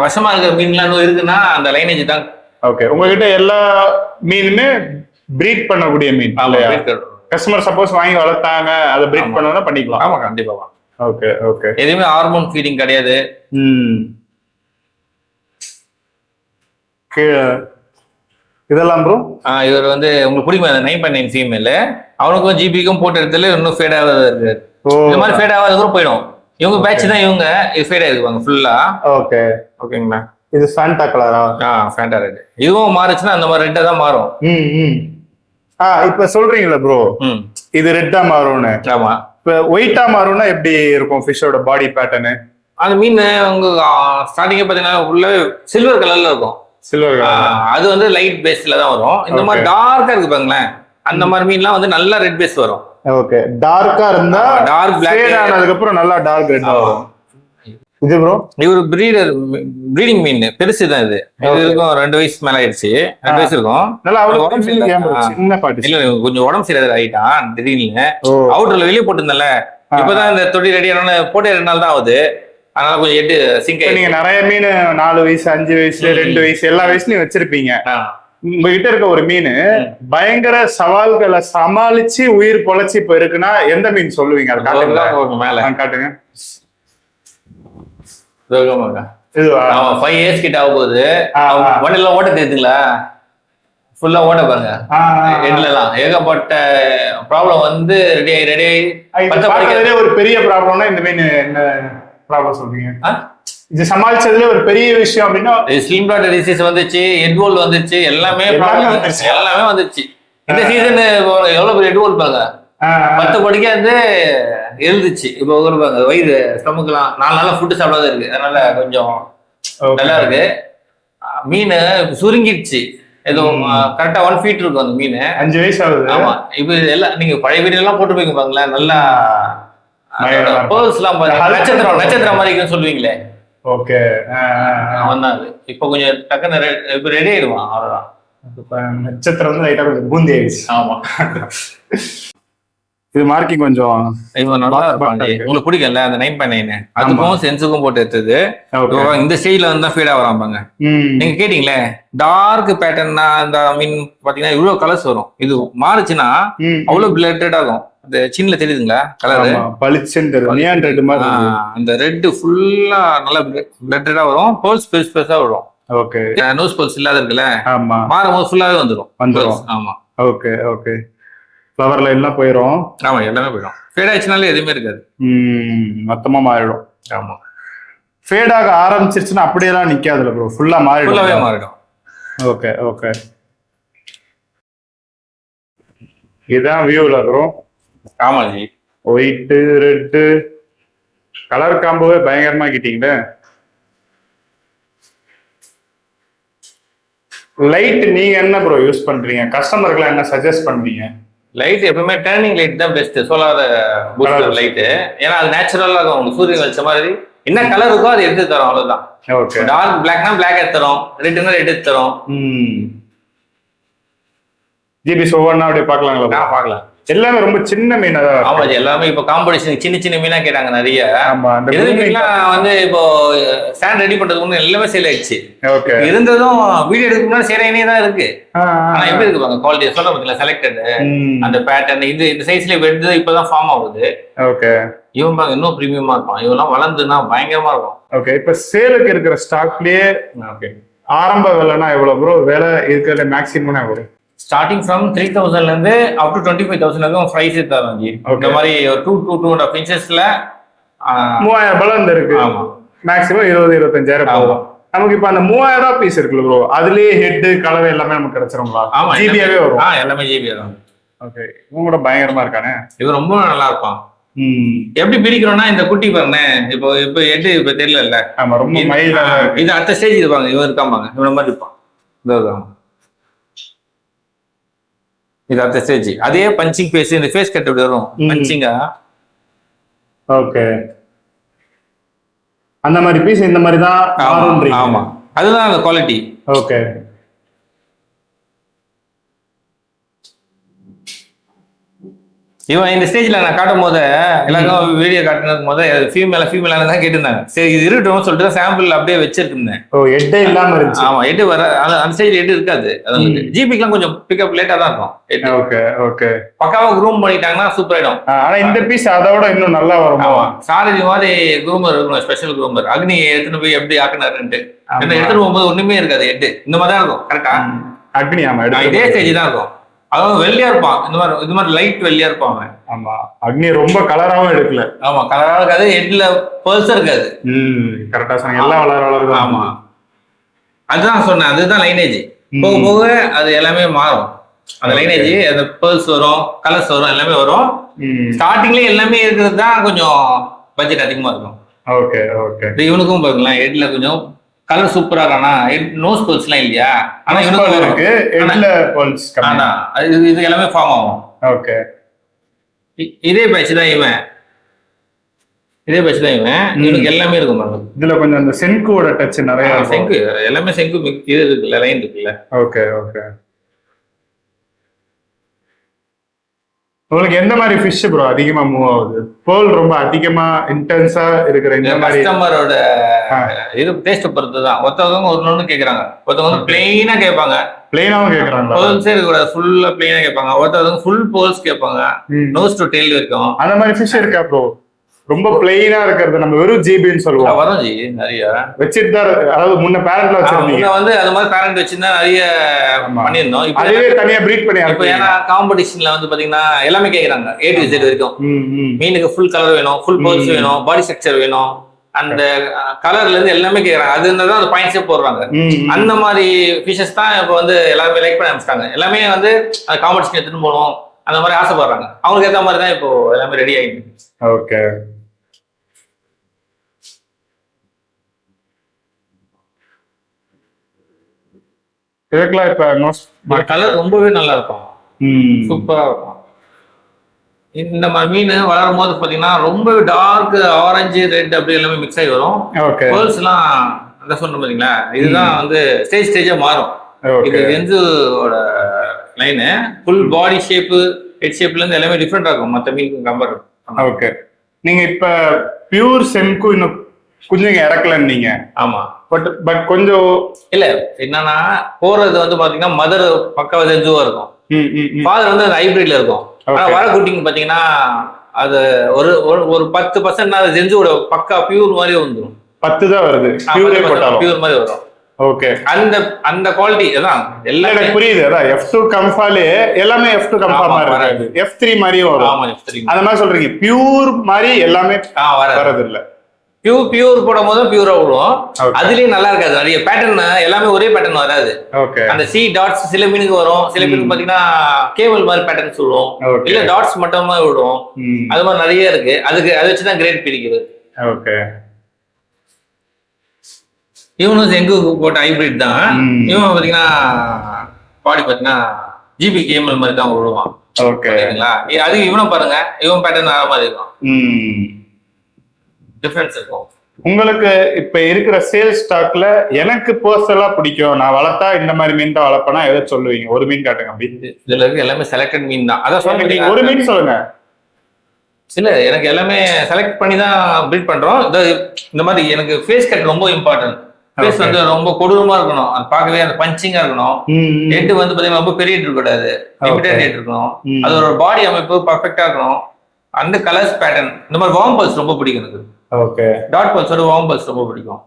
விஷமா இருக்கிற மீன்லாம் இருக்குன்னா அந்த லைனேஜ் தான். ஓகே, உங்ககிட்ட எல்லா மீனுமே பிரீட் பண்ணக்கூடிய மீன். கஸ்டமர் சப்போஸ் வாங்கி வளர்த்தாங்க, அதை பிரீட் பண்ணனும்னா பண்ணிக்கலாம். ஆமா, கண்டிப்பா. ஓகே ஓகே, எதுவுமே ஹார்மோன் ஃபீடிங் கிடையாது. இதெல்லாம் ப்ரோ இவர் வந்து உங்களுக்கு பிடிக்கும் 9.9 ஃபீமேல். அவனுக்கும் ஜிபிக்கும் போட்டு எடுத்துல இன்னும் ஃபேட் ஆகாத இருக்கு. இந்த மாதிரி ஃபேட் ஆகாத கூட போயிடும். இவங்க பேட்ச் தான், இவங்க ஃபேட் ஆயிருப்பாங்க ஃபுல்லா. ஓகே ஓகேங்களா. இது ஃபேண்டா கலரா? Fanta red. இதுவும் மாறுச்சுன்னா அந்த மாதிரி ரெட்டா தான் மாறும். இப்ப சொல்றீங்களா ப்ரோ இது ரெட்டா மாறும்னு? ஆமா. இப்ப ஒயிட்டா மாறும்னா எப்படி இருக்கும் ஃபிஷோட பாடி பேட்டர்னு? அந்த மீன் உங்க ஸ்டார்டிங்கே பாத்தீங்கன்னா உள்ள சில்வர் கலர்ல இருக்கும். சில்வர் அது வந்து லைட் பேஸ்ல தான் வரும். இந்த மாதிரி டார்க்கா இருக்கு பாருங்களேன், அந்த மாதிரி மீன்லாம் வந்து நல்லா ரெட் பேஸ் வரும். ஓகே, டார்க்கா இருந்தா டார்க் பிளாக் ஆனதுக்கு அப்புறம் நல்லா டார்க் ரெட் வரும். இது ப்ரோ இவரு ப்ரீடிங் மீன் பெருசு தான். இது இருக்கும் 2 வயசு மேல ஆயிடுச்சு. 2 வயசு இருக்கும். நல்லா உடம்பு சரியில்லை. இல்ல கொஞ்சம் உடம்பு சரியாத ஆயிட்டான் திடீர்னு. அவுட்டர்ல வெளியே போட்டுருந்தல, இப்பதான் இந்த தொட்டி ரெடி ஆன போட்டு 2 நாள் தான் ஆகுது. அதனால கொஞ்சம் சிங்க். நீங்க நிறைய மீன் 4 வயசு 5 வயசு 2 வயசு எல்லா வயசுலயும் வச்சிருப்பீங்க. உங்ககிட்ட இருக்க ஒரு மீன் பயங்கர சவால்களை சமாளிச்சு உயிர் பொழைச்சி இப்ப இருக்குன்னா எந்த மீன் சொல்லுவீங்க? அது மேல காட்டுங்க. 5 years கிட்ட ஆக போகுது. வண்டில ஓட்ட தெரியுதுங்களா? ஃபுல்லா ஓட்ட பாருங்க. எல்லாம் ஏகப்பட்ட ப்ராப்ளம் வந்து ரெடி ஒரு பெரிய ப்ராப்ளம்னா இந்த மீன் என்ன ப்ராப்ளம் சொல்றீங்க? இது சமாளிச்சதுல ஒரு பெரிய விஷயம் அப்படின்னா ஸ்லிம் பிளாட்டர் டிசீஸ் வந்துச்சு, ஹெட்வோல் வந்துச்சு, எல்லாமே வந்துச்சு. இந்த சீசன் எவ்வளவு பெரிய ஹெட்வோல் பாருங்க, 10 படிக்க வந்து எழுதுச்சு. இப்போ பாருங்க வயிறு ஸ்டமக்கெல்லாம் 4 நாளா ஃபுட்டு சாப்பிடாத இருக்கு. அதனால கொஞ்சம் நல்லா இருக்கு. மீன் சுருங்கிடுச்சு. ஏதோ கரெக்டா 1 feet இருக்கும் அந்த மீன். 5 வயசு ஆகுது. ஆமா. இப்ப எல்லாம் நீங்க பழைய வீடு எல்லாம் போட்டு போய்க்கு பாருங்களேன், நல்லா நட்சத்திரம் மாதிரி இருக்குன்னு சொல்லுவீங்களே. ஓகே, அவன் தான். இப்ப கொஞ்சம் டக்குன்னு இப்ப ரெடி ஆயிடுவான். அவ்வளவுதான். நட்சத்திரம் வந்து லைட்டா கொஞ்சம் பூந்தி ஆயிடுச்சு. ஆமா. இது மார்க்கிங் கொஞ்சம் நல்லா உங்களுக்கு பிடிக்கல அந்த 9.9 அதுக்கும் சென்ஸுக்கும் போட்டு எடுத்தது. இந்த ஸ்டேஜ்ல வந்து ஃபீடா வராம்பாங்க. நீங்க கேட்டீங்களே டார்க் பேட்டர்னா அந்த மீன் பாத்தீங்கன்னா இவ்வளவு கலர்ஸ் வரும். இது மாறுச்சுன்னா அவ்வளவு பிளட்டட் ஆகும். அந்த சின்ன தெரியுதுங்களா கலரு? அந்த ரெட் ஃபுல்லா நல்லா பிளட்டடா வரும். போல்ஸ் பெருசா வரும். ஓகே, நோஸ் போல்ஸ் இல்லாத இருக்குல்ல, மாறும் போது ஃபுல்லாவே வந்துடும். ஆமா. ஓகே ஓகே, ஃப்ளவர் லைன்லாம் போயிடும். ஆமா, எல்லாமே போயிடும். ஃபேட் ஆயிடுச்சுனாலே எதுவுமே இருக்காது, மொத்தமா மாறிடும். ஆமா, ஃபேட் ஆக ஆரம்பிச்சிருச்சுன்னா அப்படியெல்லாம் நிக்காதுல ப்ரோ, ஃபுல்லாவே மாறிடும். ஓகே ஓகே, இதுதான் வியூல வரும். ஆமா ஜி, ஒயிட் ரெட் கலர் காம்போவே பயங்கரமா கிட்டீங்களே. லைட் நீங்க என்ன ப்ரோ யூஸ் பண்றீங்க? கஸ்டமருக்குலாம் என்ன சஜஸ்ட் பண்ணுவீங்க? லைட் எப்பவுமே டர்னிங் லைட் தான் பெஸ்ட், சோலார் பூஸ்டர் லைட்டு. ஏன்னா அது நேச்சுரலா இருக்கும், உங்களுக்கு சூரியன் வச்ச மாதிரி என்ன கலர் இருக்கோ அது எடுத்து தரும், அவ்வளவுதான். ஓகே. டார்க் பிளாக்னா பிளாக் எடுத்து தரும், ரெட்னா ரெட் எடுத்து தரும். ஜிபிஸ் ஒவ்வொன்றா அப்படியே பார்க்கலாங்களா? பார்க்கலாம். எல்லாமே ரொம்ப சின்ன மீனா தான். ஆமா, எல்லாமே இப்போ காம்படிஷன் சின்ன சின்ன மீனா கேட்டாங்க நிறைய. ஆமா, அந்த மீன்லாம் வந்து இப்போ ஸ்டாண்ட் ரெடி பண்றதுக்கு முன்னாடி எல்லாமே சேல் ஆயிடுச்சு. ஓகே. இருந்ததும் வீடியோ எடுக்க முன்னாடி சேலைனே தான் இருக்கு. ஆனா எப்படி இருக்கு பாருங்க குவாலிட்டி, சொல்ல பார்த்தீங்களா, செலக்டட் அந்த பேட்டர்ன் இந்த சைஸ்ல எடுத்து இப்பதான் ஃபார்ம் ஆகுது. ஓகே. இவன் பாருங்க இன்னும் பிரீமியமா இருக்கும், இவெல்லாம் வளர்ந்துன்னா பயங்கரமா இருக்கும். ஓகே. இப்ப சேலுக்கு இருக்கிற ஸ்டாக்லயே ஓகே ஆரம்ப விலைனா எவ்வளவு ப்ரோ? விலை இருக்கிற மேக்ஸிமம் எவ்வளவு? ஸ்டார்டிங் ஃப்ரம் 3000 இருந்து அப் டு 25,000 வரைக்கும் பிரைஸ் தரும் ஜி. இந்த மாதிரி ஒரு 2.5 இன்ச்சஸ்ல 3000 இருக்கு. ஆமா, மேக்ஸிமம் 20-25,000 போகும். நமக்கு இப்ப அந்த 3000 பீஸ் இருக்குல்ல ப்ரோ, அதுலயே ஹெட் கலவை எல்லாமே நமக்கு கிடைச்சிருங்களா? ஆமா, ஜிபியாவே வரும். எல்லாமே ஜிபியா தான். ஓகே. இவங்க கூட பயங்கரமா இருக்கானே, இது ரொம்ப நல்லா இருப்பான். எப்படி பிரிக்கிறோம்னா இந்த குட்டி பாருங்க, இப்போ இப்போ எட்டு இப்ப தெரியல. ஆமா, ரொம்ப மைல்டா இது அடுத்த ஸ்டேஜ் இருப்பாங்க, இவன் இருக்காமாங்க, இவன மாதிரி இருப்பான். இது அடுத்த ஸ்டேஜ். அதே பஞ்சிங் ஃபேஸ், இந்த ஃபேஸ் கட் எப்படி வரும் பஞ்சிங்கா. ஓகே. அந்த மாதிரி பீஸ் இந்த மாதிரி தான். ஆமா, அதுதான் அந்த குவாலிட்டி. ஓகே. இவன் இந்த ஸ்டேஜ்ல நான் காட்டும் போது எல்லாருக்கும் வீடியோ காட்டினது போது ஃபீமேலா தான் கேட்டிருந்தாங்க. சரி இது இருக்கட்டும் சொல்லிட்டு சாம்பிள் அப்படியே வச்சிருக்கேன். ஓ, எட்டே இல்லாம இருந்துச்சு. ஆமா, எட்டு வர அந்த ஸ்டேஜ்ல எட்டு இருக்காது. அது ஜிபிக்குலாம் கொஞ்சம் பிக்கப் லேட்டா தான் இருக்கும். ஓகே. ஓகே. பக்காவா க்ரூம் பண்ணிட்டாங்கன்னா சூப்பர் ஆயிடும். ஆனா இந்த பீஸ் அதோட இன்னும் நல்லா வரும். சாரதி மாதிரி க்ரூமர் இருக்கணும், ஸ்பெஷல் க்ரூமர். அக்னி எடுத்துன்னு போய் எப்படி ஆக்குனாருன்ட்டு எடுத்துட்டு போகும்போது ஒண்ணுமே இருக்காது, எட்டு இந்த மாதிரி தான் இருக்கும். கரெக்டா? அக்னி ஆமா, இதே ஸ்டேஜ் தான் இருக்கும். அதாவது வெள்ளையா இருப்பான், இந்த மாதிரி லைட் வெள்ளையா இருப்பான் அவன். ஆமா, அக்னி ரொம்ப கலராவும் எடுக்கல. ஆமா, கலரா இருக்காது, ஹெட்ல பல்ஸ் இருக்காது. கரெக்டா சொன்னீங்க, எல்லாம் வளரும். ஆமா, அதுதான் சொன்னேன், அதுதான் லைனேஜ். போக போக அது எல்லாமே மாறும். அந்த லைனேஜ், அந்த பல்ஸ் வரும், கலர்ஸ் வரும், எல்லாமே வரும். ஸ்டார்டிங்லயே எல்லாமே இருக்கிறது தான் கொஞ்சம் பட்ஜெட் அதிகமா இருக்கும். ஓகே. ஓகே. இவனுக்கும் பாருங்களேன், ஹெட்ல கொஞ்சம் கலர் சூப்பரா இருக்கானா, நோஸ் பல்ஸ் எல்லாம் இல்லையா, ஆனா இவனுக்கு இருக்கு, ஹெட்ல பல்ஸ் கம்மியா. இது எல்லாமே ஃபார்ம் ஆகும். ஓகே. இதே பேட்ச் தான் இவன், இவனுக்கு எல்லாமே இருக்கும் பாருங்க. இதுல கொஞ்சம் அந்த செங்குவோட டச் நிறைய. செங்கு எல்லாமே செங்கு இது இருக்குல்ல, லைன் இருக்குல்ல. ஓகே. ஓகே. உங்களுக்கு எந்த மாதிரி ஃபிஷ் ப்ரோ அதிகமா மூவ் ஆகுது? பேர்ல் ரொம்ப அதிகமா இன்டென்ஸா இருக்கிற இந்த மாதிரி கஸ்டமரோட இது டேஸ்ட் பொறுத்து தான். ஒருத்தவங்க ஒன்னு கேக்குறாங்க, ஒருத்தவங்க வந்து பிளெயினா கேட்பாங்க. பிளெயினாவும் கேக்குறாங்க, பேர்ல்ஸே இருக்க ஃபுல்லா பிளெயினா கேட்பாங்க. ஒருத்தவங்க ஃபுல் பேர்ல்ஸ் கேட்பாங்க, நோஸ் டு டெயில் வரைக்கும். அந்த மாதிரி ஃபிஷ் இருக்கா ப்ரோ? ரொம்ப பிளெயினா இருக்கிறது நம்ம வெறும் ஜிபின்னு சொல்லுவோம். வரும் ஜி, நிறைய வச்சிட்டு தான், அதாவது முன்ன பேரண்ட்ல வச்சிருந்தீங்க. வந்து அது மாதிரி பேரண்ட் வச்சிருந்தா நிறைய பண்ணிருந்தோம். இப்போ அதுவே தனியா பிரீட் பண்ணி. இப்போ ஏன்னா காம்படிஷன்ல வந்து பாத்தீங்கன்னா எல்லாமே கேக்குறாங்க, A to Z வரைக்கும். மீனுக்கு ஃபுல் கலர் வேணும், ஃபுல் பர்ல்ஸ் வேணும், பாடி ஸ்ட்ரக்சர் வேணும், அந்த கலர்ல இருந்து எல்லாமே கேக்குறாங்க. அது இருந்தா தான் அந்த பாயிண்ட்ஸே போடுறாங்க. அந்த மாதிரி ஃபிஷஸ் தான் இப்போ வந்து எல்லாருமே லைக் பண்ண ஆரம்பிச்சிட்டாங்க. எல்லாமே வந்து அந்த காம்படிஷன் எடுத்துட்டு போகணும் அந்த மாதிரி ஆசைப்படுறாங்க. அவங்களுக்கு ஏற்ற மாதிரி தான் இப்போ எல்லாமே ரெடி ஆயிடுச்சு. ஓகே. இதுக்கெல்லாம் இப்ப கலர் ரொம்பவே நல்லா இருக்கும், சூப்பரா இருக்கும். இந்த மாதிரி மீன் வளரும் போது பாத்தீங்கன்னா ரொம்பவே டார்க் ஆரஞ்சு ரெட் அப்படி எல்லாமே மிக்ஸ் ஆகி வரும். பேர்ல்ஸ் எல்லாம் அந்த சொன்ன பாத்தீங்களா, இதுதான் வந்து ஸ்டேஜா மாறும். இது எந்தோட line full body shape, head ஷேப்ல இருந்து எல்லாமே டிஃப்ரெண்டா இருக்கும் மற்ற மீனுக்கு கம்பேர். ஓகே. நீங்க இப்ப பியூர் சென்கு இன்னும் கொஞ்சம் இறக்கலன்னு. ஆமா, பட் கொஞ்சம் இல்ல என்னன்னா போறது வந்து பாத்தீங்கன்னா மதர் பக்காவா செஞ்சுவா இருக்கும், ஃபாதர் வந்து ஹைபிரிட்ல இருக்கும். ஆனா வர குட்டிங்க பாத்தீங்கன்னா அது ஒரு 10% செஞ்சுவோட பக்கா பியூர் மாதிரி வந்துடும். 10 தான் வருது, பியூர் மாதிரி வரும். ஓகே. அந்த குவாலிட்டி தான் எல்லாம் எனக்கு புரியுது. அதான் F2 கம்ஃபாலே எல்லாமே F2 கம்ஃபா மாதிரி வராது, F3 மாதிரியும் வரும். ஆமா, F3 அந்த மாதிரி சொல்றீங்க. பியூர் மாதிரி எல்லாமே வரது இல்ல. பியூர் போடும் போதும் பியூரா விடுவோம். அதுலயும் நல்லா இருக்காது, நிறைய பேட்டர்ன் எல்லாமே ஒரே பேட்டர்ன் வராது. அந்த சி டாட்ஸ் சில மீனுக்கு வரும், சில மீனுக்கு பாத்தீங்கன்னா கேபிள் மாதிரி பேட்டர்ன்ஸ் விடுவோம், இல்ல டாட்ஸ் மட்டுமா விடுவோம். அது மாதிரி நிறைய இருக்கு. அதை வச்சுதான் கிரேட் பிரிக்கிறது. ஓகே. இவனும் செங்கு போட்ட ஹைபிரிட் தான். இவன் பாத்தீங்கன்னா பாடி பாத்தீங்கன்னா ஜிபி கேமல் மாதிரி தான் விடுவான். ஓகேங்களா? அது இவனும் பாருங்க, இவன் பேட்டர்ன் ஆற மாதிரி இருக்கும். டிஃபரன்ஸ் இருக்கும். உங்களுக்கு இப்ப இருக்கிற சேல் ஸ்டாக்ல எனக்கு பர்சனலா பிடிக்கும், நான் வளர்த்தா இந்த மாதிரி மீன் தான் வளர்ப்பேனா எதை சொல்லுவீங்க? ஒரு மீன் காட்டுங்க. அப்படி இதுல இருக்கு எல்லாமே செலக்டட் மீன் தான். அதான் சொல்லுங்க, ஒரு மீன் சொல்லுங்க. இல்ல எனக்கு எல்லாமே செலக்ட் பண்ணி தான் ப்ரீட் பண்றோம். இந்த மாதிரி எனக்கு ஃபேஸ் கட் ரொம்ப இம்பார்ட்டன்ட். ஃபேஸ் வந்து ரொம்ப கொடூரமா இருக்கணும், அது பார்க்கவே அந்த பஞ்சிங்கா இருக்கணும். ஹெட் வந்து பாத்தீங்கன்னா ரொம்ப பெரிய இருக்க கூடாது, லிமிட்டட் ஹெட் இருக்கணும். அது ஒரு பாடி அமைப்பு பர்ஃபெக்டா இருக்கணும். அந்த கலர்ஸ் பேட்டர்ன் இந்த மாதிரி வார்ம் பல்ஸ் ரொம்ப பிடிக்கும் எனக்கு. ஓகே, டாட் பல்ஸோட வார்ம் பல்ஸ் ரொம்ப பிடிக்கும்.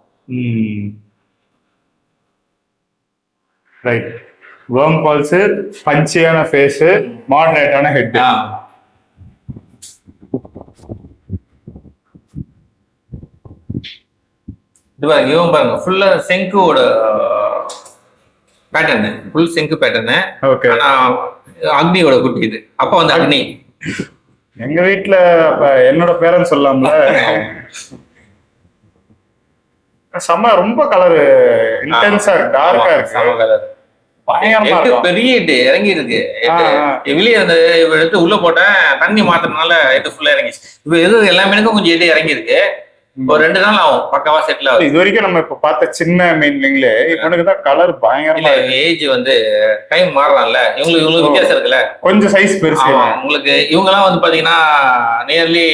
ரைட். வார்ம் பல்ஸ், பஞ்சியான ஃபேஸ், மாடரேட்டான ஹெட். இது பாருங்க, இவன் பாருங்க ஃபுல்லா செங்குவோட பேட்டர்னு, ஃபுல் செங்கு பேட்டர்னு. ஓகே, ஆனா அக்னியோட குட்டி இது. அப்ப வந்து அக்னி எங்க வீட்டுல அப்ப என்னோட பேரன் சொல்லலாம்ல. செம்ம ரொம்ப கலர் இன்டென்ஸா இருக்கு, டார்க்கா இருக்கு. செம்ம கலர், பயங்கரமா இருக்கு. பெரிய ஹெட் இறங்கி இருக்கு. வெளியே அந்த எடுத்து உள்ள போட்டேன், தண்ணி மாத்திரனால ஹெட் ஃபுல்லா இறங்கிச்சு. இப்ப எது எல்லாமே கொஞ்சம் ஹெட் இறங்கி இருக்கு. ஒரு 2 நாள் ஆகும் பக்காவா செட்டில் ஆகும். இது வரைக்கும் நம்ம இப்ப பார்த்த சின்ன மீன்லீங்களே இவனுக்கு தான் கலர் பயங்கரமா. ஏஜ் வந்து டைம் மாறலாம்ல, இவங்களுக்கு வித்தியாசம் இருக்குல்ல, கொஞ்சம் சைஸ் பெருசு. உங்களுக்கு இவங்க எல்லாம் வந்து பாத்தீங்கன்னா நியர்லி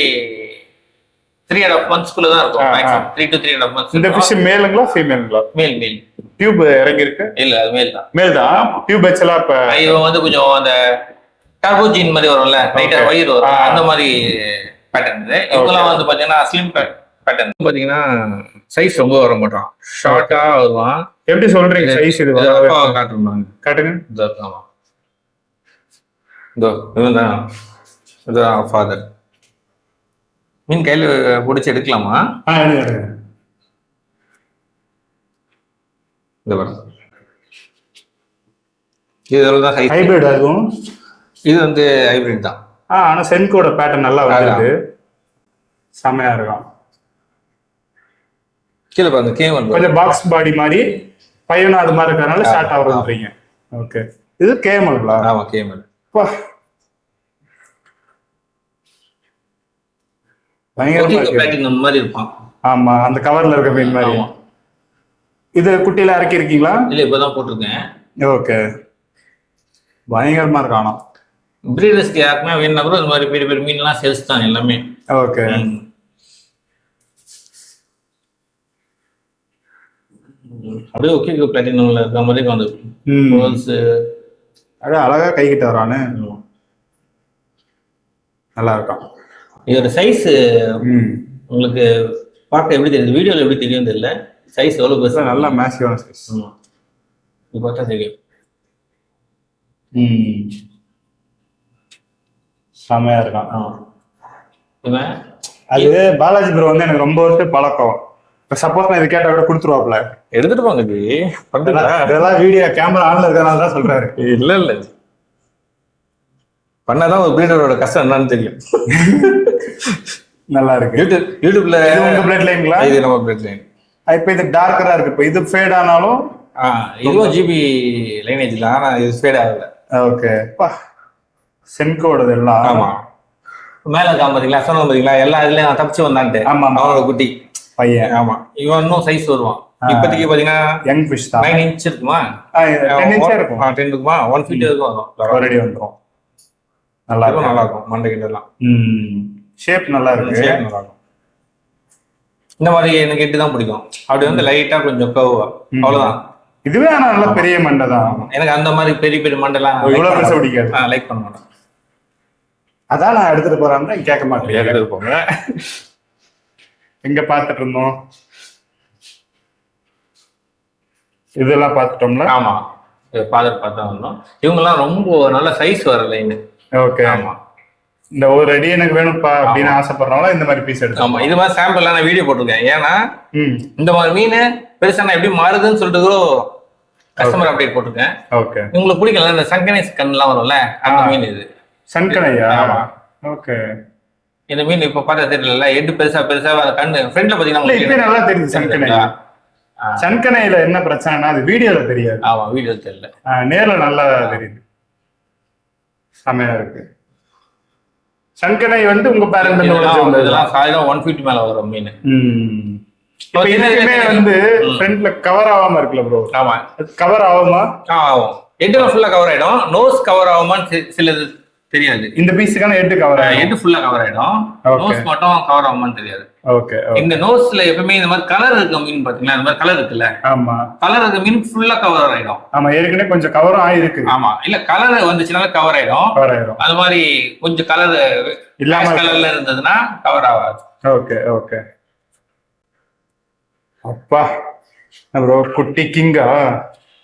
3.5 months தான் இருக்கும். 3 to 3.5 months. இந்த ஃபிஷ் மேலுங்களா ஃபீமேலுங்களா? மேல். டியூப் இறங்கி இருக்கு. இல்ல அது மேல் தான். மேல் தான். டியூப் வச்சலாம். இப்ப இவன் வந்து கொஞ்சம் அந்த டர்போஜின் மாதிரி வரும்ல, லைட்டா வயிறு வரும், அந்த மாதிரி பேட்டர்ன். இவங்கெல்லாம் வந்து பாத்தீங்கன்னா ஸ்லிம் பேட்டர்ன். பாத்தீங்கன்னா சைஸ் ரொம்ப வர மாட்டான், ஷார்ட்டா வருவான். எப்படி சொல்றீங்க சைஸ்? இது காட்டுறாங்க, காட்டுங்க. ஆமா, இதுதான் ஃபாதர். மீன் கையில பிடிச்சி எடுக்கலாமா? இதுதான் ஹைபிரிட். அதுவும் இது வந்து ஹைபிரிட் தான். ஆனா சென்கோட பேட்டர்ன் நல்லா வருது, செமையா இருக்கும். கீழே பாருங்க, கேமல் கொஞ்சம் பாக்ஸ் பாடி மாதிரி பையனும் அது மாதிரி இருக்கறனால ஷார்ட் ஆவறதுன்றீங்க. ஓகே, இது கேமல்ங்களா? ஆமா, கேமல். மாதிரி இருப்பான். ஆமா, அந்த கவர்ல இருக்க மீன் மாதிரி. இது குட்டியில இறக்கி இருக்கீங்களா? இல்ல, இப்பதான் போட்டிருக்கேன். ஓகே, பயங்கரமா இருக்கானோ. பிரீடர்ஸ்க்கு யாருக்குன்னா வேணும்னா கூட இந்த மாதிரி பெரிய பெரிய மீன்லாம் சேல்ஸ் தான் எல்லாமே. ஓகே, அப்படியே ஓகே பிளாட்டினம்ல இருக்க மாதிரி வந்து அப்படியே அழகா கைகிட்ட வரானு, நல்லா இருக்கும். இதோட சைஸ் உங்களுக்கு பார்க்க எப்படி தெரியுது, வீடியோல எப்படி தெரியும் தெரியல. சைஸ் எவ்வளவு பெருசா, நல்லா மேசிவான சைஸ். இது பார்த்தா தெரியும். செமையா இருக்கான் இவன். அது பாலாஜி ப்ரோ வந்து எனக்கு ரொம்ப வருஷம் பழக்கம். சப்போஸ் நான் இது கேட்டா கூட கொடுத்துருவாப்ல, எடுத்துட்டு போங்க. இதெல்லாம் வீடியோ கேமரா ஆன்ல இருக்கனால தான் சொல்றாரு. இல்ல பண்ணாதான் ஒரு பிரீடரோட கஷ்டம் என்னன்னு தெரியும். நல்லா இருக்கு. யூடியூப்ல உங்க பிளட் லைன்ங்களா? இது நம்ம பிளட் லைன். இப்ப இது டார்க்கரா இருக்கு. இப்ப இது ஃபேட் ஆனாலும் இதுவும் ஜிபி லைனேஜ்ல, ஆனா இது ஃபேட் ஆகல. ஓகே, சென்கோடது எல்லாம். ஆமா, மேல இருக்கா பாத்தீங்களா, சொன்ன பாத்தீங்களா, எல்லா இதுலயும் தப்பிச்சு வந்தான்ட்டு. ஆமா, அவனோட குட்டி பையன். ஆமா, இவன் இன்னும் சைஸ் வருவான். இப்போதைக்கு பாத்தீங்கன்னா யங் ஃபிஷ் தான். 9 inch இருக்குமா? 10 inch இருக்கும். 10 இருக்குமா? 1 feet வரும். ஆல்ரெடி வந்துரும். நல்லா இருக்கும் மண்டை கிட்ட. ஷேப் நல்லா இருக்கு. ஷேப் நல்லா இருக்கும். இந்த மாதிரி எனக்கு எட்டு தான் பிடிக்கும். அப்படி வந்து லைட்டா கொஞ்சம் கர்வா, அவ்வளவுதான். இதுவே ஆனா நல்ல பெரிய மண்டை தான். எனக்கு அந்த மாதிரி பெரிய பெரிய மண்டைலாம் இவ்வளவு பெருசா பிடிக்காது. லைக் பண்ண மாட்டேன். அதான் நான் எடுத்துட்டு போறேன்னா கேட்க மாட்டேன். எடுத்துட்டு போங்க. எங்க பாத்துட்டு இருந்தோம், இதெல்லாம் பாத்துட்டோம்ல. ஆமா, ஃபாதர் பார்த்தா வந்தோம். இவங்க எல்லாம் ரொம்ப நல்ல சைஸ் வர லைன். ஓகே, ஆமா. இந்த ஒரு அடி எனக்கு வேணும்ப்பா அப்படின்னு ஆசைப்படுறவங்களா இந்த மாதிரி பீஸ் எடுத்து. ஆமா, இது மாதிரி சாம்பிள் நான் வீடியோ போட்டிருக்கேன். ஏன்னா இந்த மாதிரி மீன் பெருசா நான் எப்படி மாறுதுன்னு சொல்லிட்டு கூட கஸ்டமர் அப்டேட் போட்டிருக்கேன். ஓகே, உங்களுக்கு பிடிக்கல இந்த சங்கனை கண்ணெல்லாம் வரும்ல, அந்த மீன் இது. சங்கனையா? ஆமா. ஓகே, இந்த மீன் இப்ப பார்த்தா தெரியல, எட்டு பெருசா பெருசா கண்ணு ஃப்ரண்ட்ல பாத்தீங்கன்னா நல்லா தெரியுது. சங்கனை சன்கனையில என்ன பிரச்சனைனா அது வீடியோல தெரியாது. ஆமா, வீடியோ தெரியல, நேர்ல நல்லா தெரியுது. செமையா இருக்கு. சன்கனை வந்து உங்க பேரண்ட் இதெல்லாம் சாயம் 150 மேல வரும் மீன். இதுக்குமே வந்து ஃப்ரண்ட்ல கவர் ஆகாம இருக்குல்ல ப்ரோ? ஆமா, கவர் ஆகுமா? ஆகும். ஹெட்ல ஃபுல்லா கவர் ஆயிடும். நோஸ் கவர் ஆகுமான்னு சிலது தெரியாது. இந்த பீஸுக்கான ஹெட் கவர் ஆயிடும். ஹெட் ஃபுல்லா கவர் ஆயிடும். நோஸ் மட்டும் கவர் ஆகுமான்னு தெரியாது. ஓகே. இந்த நோஸ்ல எப்பவுமே இந்த மாதிரி கலர் இருக்க மீன் பாத்தீங்களா? இந்த மாதிரி கலர் இருக்குல்ல? ஆமா, கலர் இருக்க மீன் ஃபுல்லா கவர் ஆயிடும். ஆமா, ஏற்கனவே கொஞ்சம் கவரும் ஆயிருக்கு. ஆமா, இல்ல கலர் வந்துச்சுனால கவர் ஆயிடும். அது மாதிரி கொஞ்சம் கலர் இல்லாம கலர்ல இருந்ததுன்னா கவர் ஆகாது. Okay okay. அப்பா ப்ரோ, குட்டி கிங்கா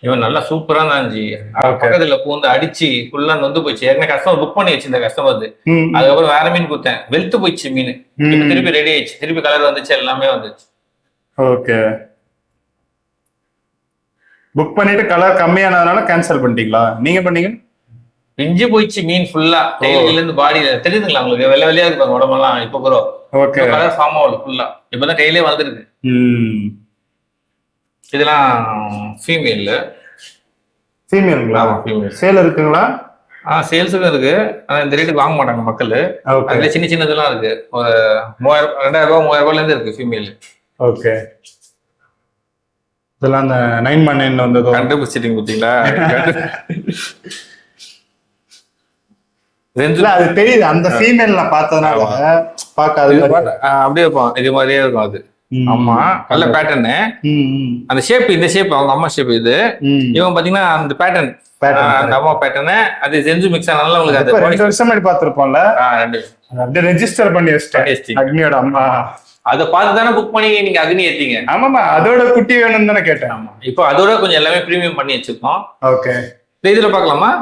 இவன் நல்லா சூப்பரா தான் ஜி. பக்கத்துல பூந்து அடிச்சு ஃபுல்லா நொந்து போச்சு. ஏற்கனவே கஸ்டமர் புக் பண்ணி வச்சு இந்த கஸ்டமர் அதுக்கப்புறம் வேற மீன் கொடுத்தேன், வெளுத்து போயிடுச்சு மீன். திருப்பி ரெடி ஆயிடுச்சு, திருப்பி கலர் வந்துச்சு, எல்லாமே வந்துச்சு. ஓகே. புக் பண்ணிட்டு கலர் கம்மியானதுனால கேன்சல் பண்ணிட்டீங்களா? நீங்க பண்ணீங்க? பிஞ்சு போயிடுச்சு மீன் ஃபுல்லா, டெய்லில இருந்து பாடியில தெரியுதுங்களா உங்களுக்கு? வெள்ளை வெள்ளையா இருப்பாங்க உடம்பெல்லாம். இப்ப கூட ஓகே, கலர் ஃபார்ம் ஆகல ஃபுல்லா. இப்பதான் டெய்லியே வந்துருக்கு. இதெல்லாம் ஃபீமேல். ஃபீமேலுங்களா? சேல் இருக்குங்களா? சேல்ஸுக்கும் இருக்கு. ஆனா இந்த ரேட்டுக்கு வாங்க மாட்டாங்க மக்கள். அதுல சின்ன சின்னதெல்லாம் இருக்கு. ஒரு 3000, 2000 இருந்து இருக்கு ஃபீமேல். ஓகே. இதெல்லாம் அந்த 919 வந்தது கண்டுபிடிச்சிட்டீங்க பாத்தீங்களா? அது தெரியுது. அந்த ஃபீமேல் நான் பார்த்ததுனால பார்க்காது. அப்படியே இருப்பான், இது மாதிரியே இருக்கும் அது. ஆமா, நல்ல பேட்டர்னு. அந்த ஷேப், இந்த ஷேப் அவங்க அம்மா ஷேப். இது இவன் பாத்தீங்கன்னா அந்த பேட்டர்ன், அந்த அம்மா பேட்டர்னு. அது செஞ்சு மிக்ஸ் ஆனால உங்களுக்கு அது 2 வருஷம் முன்னாடி பார்த்திருப்போம்ல. 2 அப்படியே ரெஜிஸ்டர் பண்ணி வச்சிட்டேன். அக்னியோட அம்மா அதை பார்த்து தானே புக் பண்ணி நீங்க அக்னி ஏத்தீங்க? ஆமாமா, அதோட குட்டி வேணும்னு தானே கேட்டேன். ஆமா, இப்போ அதோட கொஞ்சம் எல்லாமே ப்ரீமியம் பண்ணி வச்சிருக்கோம். ஓகே. இதுல பாக்கலாமா?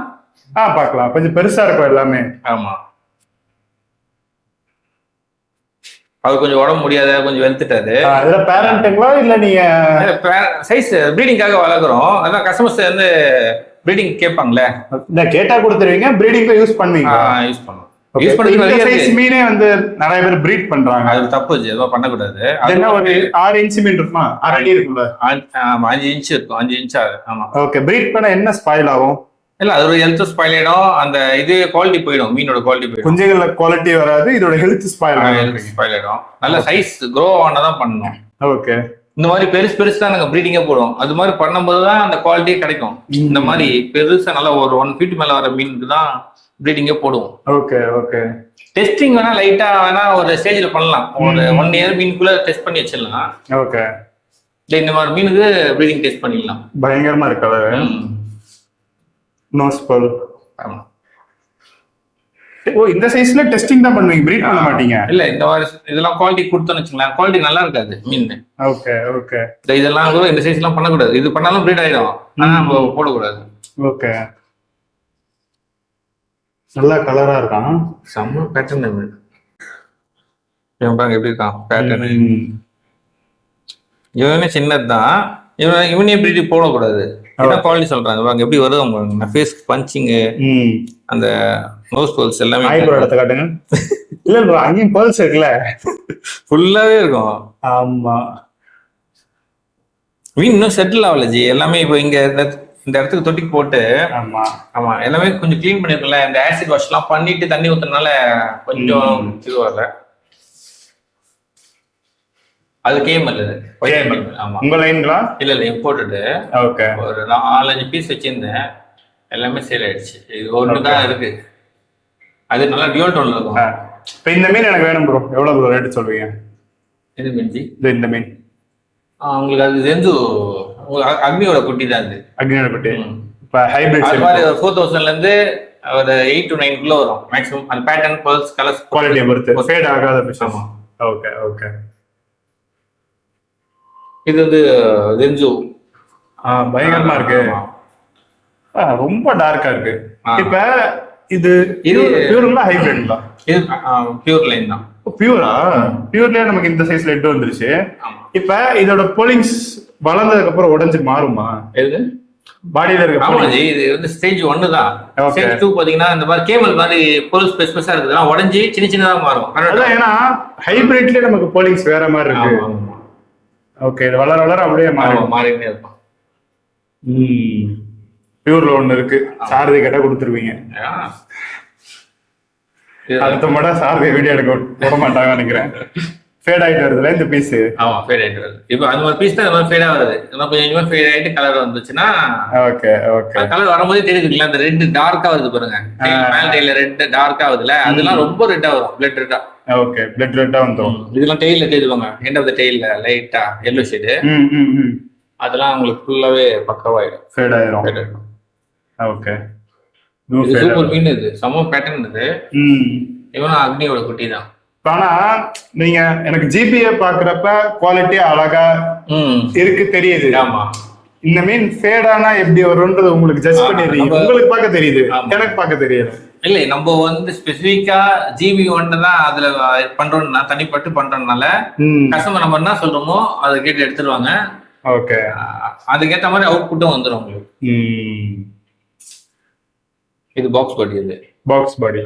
பார்க்கலாம். கொஞ்சம் பெருசா இருக்கும் எல்லாமே. ஆமா, அது கொஞ்சம் உடம்பு முடியாத, கொஞ்சம் வெளுத்துட்டாரு. அதுல பேரண்ட்டுங்களா இல்ல நீங்க சைஸ் ப்ரீடிங்காக வளர்க்குறோம்? அதான் கஸ்டமர்ஸ் வந்து ப்ரீடிங் கேட்பாங்களே, கேட்டா கொடுத்துருவீங்க. ப்ரீடிங்ல யூஸ் பண்ணுவீங்க? யூஸ் பண்ணுவோம். யூஸ் பண்ணுறது மீனே வந்து நிறைய பேர் ப்ரீட் பண்றாங்க. அது தப்பு, எதுவும் பண்ணக்கூடாது. அது ஒரு 6 இன்ச் மீன் இருக்குமா? 6 அடி இருக்குல்ல? 5 இன்ச் இருக்கும். 5 இன்ச் ஆகுது. ஆமா. ஓகே. ப்ரீட் பண்ண என்ன ஸ்பாயில் ஆகும்? இல்ல, அது ஒரு ஹெல்த் ஸ்பாயில் ஆயிடும். அந்த இது குவாலிட்டி போயிடும், மீனோட குவாலிட்டி போயிடும். குஞ்சுகள குவாலிட்டி வராது, இதோட ஹெல்த் ஸ்பாயில் ஆயிடும். நல்ல சைஸ் க்ரோ ஆனதான் பண்ணணும். ஓகே. இந்த மாதிரி பெருசு தான் நாங்க ப்ரீடிங்கே போடுவோம். அது மாதிரி பண்ணும்போது தான் அந்த குவாலிட்டி கிடைக்கும். இந்த மாதிரி பெருசா நல்லா ஒரு 1 feet மேல வர மீனுக்கு தான் ப்ரீடிங்கே போடுவோம். Okay okay. டெஸ்டிங் வேணா லைட்டா வேணா ஒரு ஸ்டேஜ்ல பண்ணலாம். ஒரு 1 year மீனுக்குள்ள டெஸ்ட் பண்ணி வச்சிடலாம். ஓகே. இந்த மாதிரி மீனுக்கு ப்ரீடிங் டெஸ்ட் பண்ணிடலாம். பயங்கரமா இருக்கு. நோஸ் பல். ஆமா. ஓ, இந்த சைஸ்ல டெஸ்டிங் தான் பண்ணுவீங்க, ப்ரீட் பண்ண மாட்டீங்க? இல்ல, இந்த மாதிரி இதெல்லாம் குவாலிட்டி கொடுத்தோன்னு வச்சுக்கலாம், குவாலிட்டி நல்லா இருக்காது மீன். Okay okay. இதெல்லாம் கூட இந்த சைஸ் எல்லாம் பண்ணக்கூடாது. இது பண்ணாலும் ப்ரீட் ஆயிடும், ஆனா நம்ம போடக்கூடாது. ஓகே. நல்லா கலரா இருக்கான். செம்ம பேட்டர்ன். இவன் பாருங்க எப்படி இருக்கான் பேட்டர்ன். இவனே சின்னதுதான். இவனே ப்ரீட் போடக்கூடாது. என்ன குவாலிட்டி சொல்றாங்க பாருங்க, எப்படி வருது அவங்க ஃபேஸ் பஞ்சிங், அந்த நோஸ் பல்ஸ் எல்லாமே. ஐப்ரோ எடுத்து காட்டுங்க. இல்ல ப்ரோ, அங்கேயும் பல்ஸ் இருக்குல்ல, ஃபுல்லாவே இருக்கும். ஆமா. மீன் இன்னும் செட்டில் ஆகல ஜி. எல்லாமே இப்போ இங்க இந்த இடத்துக்கு தொட்டிக்கு போட்டு. ஆமா ஆமா, எல்லாமே கொஞ்சம் கிளீன் பண்ணிருக்கல. இந்த ஆசிட் வாஷ் எல்லாம் பண்ணிட்டு தண்ணி ஊத்துறதுனால கொஞ்சம் இது வரல. அது கேமல். ஆமா. உங்க லைன்களா? இல்ல இம்போர்ட்டட். ஓகே. ஒரு 4-5 பீஸ் வச்சிருந்தேன், எல்லாமே சேல் ஆயிடுச்சு. இது ஒண்ணுதான் இருக்கு. அது நல்லா டியூல் டோன்ல இருக்கும். இப்போ இந்த மீன் எனக்கு வேணும் ப்ரோ. எவ்வளவு ப்ரோ ரேட் சொல்வீங்க? எது மீன் ஜி? இந்த மீன் உங்களுக்கு அது செஞ்சு அக்னியோட குட்டி தான். அது அக்னியோட குட்டி. இப்போ ஹைபிரிட் அது மாதிரி 4000ல இருந்து ஒரு 8 to 9 கிலோ வரும் மேக்ஸிமம். அந்த பேட்டர்ன், பல்ஸ், கலர்ஸ், குவாலிட்டியை பொறுத்து ஃபேட் ஆகாத ஃபிஷ். Okay okay. இது வந்து ரெஞ்சு. பயங்கரமா இருக்கு. ரொம்ப டார்க்கா இருக்கு. இப்ப இது பியூர்ல ஹைபிரிட்ல? இது பியூர் லைன் தான். பியூரா? பியூர்லயே நமக்கு இந்த சைஸ்ல எட்டு வந்துருச்சு. இப்ப இதோட போலிங்ஸ் வளர்ந்ததுக்கு அப்புறம் உடைஞ்சு மாறுமா? எது பாடியில இருக்க? ஆமா ஜி, இது வந்து ஸ்டேஜ் 1 தான். ஸ்டேஜ் 2 பாத்தீங்கன்னா இந்த மாதிரி கேமல் மாதிரி போலிங்ஸ் பெருசா இருக்குதுன்னா உடைஞ்சி சின்ன சின்னதா மாறும். ஏன்னா ஹைபிரிட்லயே நமக்கு போலிங்ஸ் வேற மாதிரி இருக்கு. ஓகே, இது வளர வளர அப்படியே மாறிக்கிட்டே இருக்கும். பியூர்ல ஒண்ணு இருக்கு, சாரதி கேட்டா கொடுத்துருவீங்க. அடுத்த மட்டும் சாரதி வீடியோ எடுக்க போட மாட்டாங்க நினைக்கிறேன். ஃபேட் ஆயிட்டு வருதுல இந்த பீஸ். ஆமா, ஃபேட் ஆயிட்டு வருது. இப்போ அந்த மாதிரி பீஸ் தான் இந்த மாதிரி ஃபேடா வருது. இன்னும் கொஞ்சம் ஃபேட் ஆயிட்டு கலர் வந்துச்சுன்னா ஓகே ஓகே. கலர் வரும்போதே தெரியுதுங்களா, அந்த ரெட் டார்க்கா வருது பாருங்க, மேல் டைல ரெட் டார்க்கா வருதுல, அதெல்லாம் ரொம்ப ரெட்டா வரும், பிளட் ரெட்டா. ஓகே, பிளட் ரெட்டா வந்துரும். இதெல்லாம் டெய்ல தெரியுதுவாங்க, எண்ட் ஆஃப் தி டெய்ல லைட்டா yellow ஷேட். அதெல்லாம் உங்களுக்கு ஃபுல்லாவே பக்கவாயிடும், ஃபேட் ஆயிரும். ஓகே, இது சூப்பர் மீன், இது சம பேட்டர்ன். இது இவனும் அக்னியோட குட்டி தான். ஆனா நீங்க எனக்கு ஜிபிஏ பாக்குறப்ப குவாலிட்டி அழகா இருக்கு தெரியுது. ஆமா, இந்த மீன் ஃபேடானா எப்படி வரும்ன்றது உங்களுக்கு ஜட்ஜ் பண்ணிடுறீங்க, உங்களுக்கு பார்க்க தெரியுது, எனக்கு பார்க்க தெரியாது. இல்ல, நம்ம வந்து ஸ்பெசிபிக்கா ஜிபி ஒன்று தான் அதுல பண்றோம்னா, தனிப்பட்டு பண்றதுனால கஸ்டமர் நம்ம என்ன சொல்றோமோ அதை கேட்டு எடுத்துருவாங்க. ஓகே, அதுக்கேற்ற மாதிரி அவுட் புட்டும் வந்துடும் உங்களுக்கு. இது பாக்ஸ் பாடி, இது பாக்ஸ் பாடி,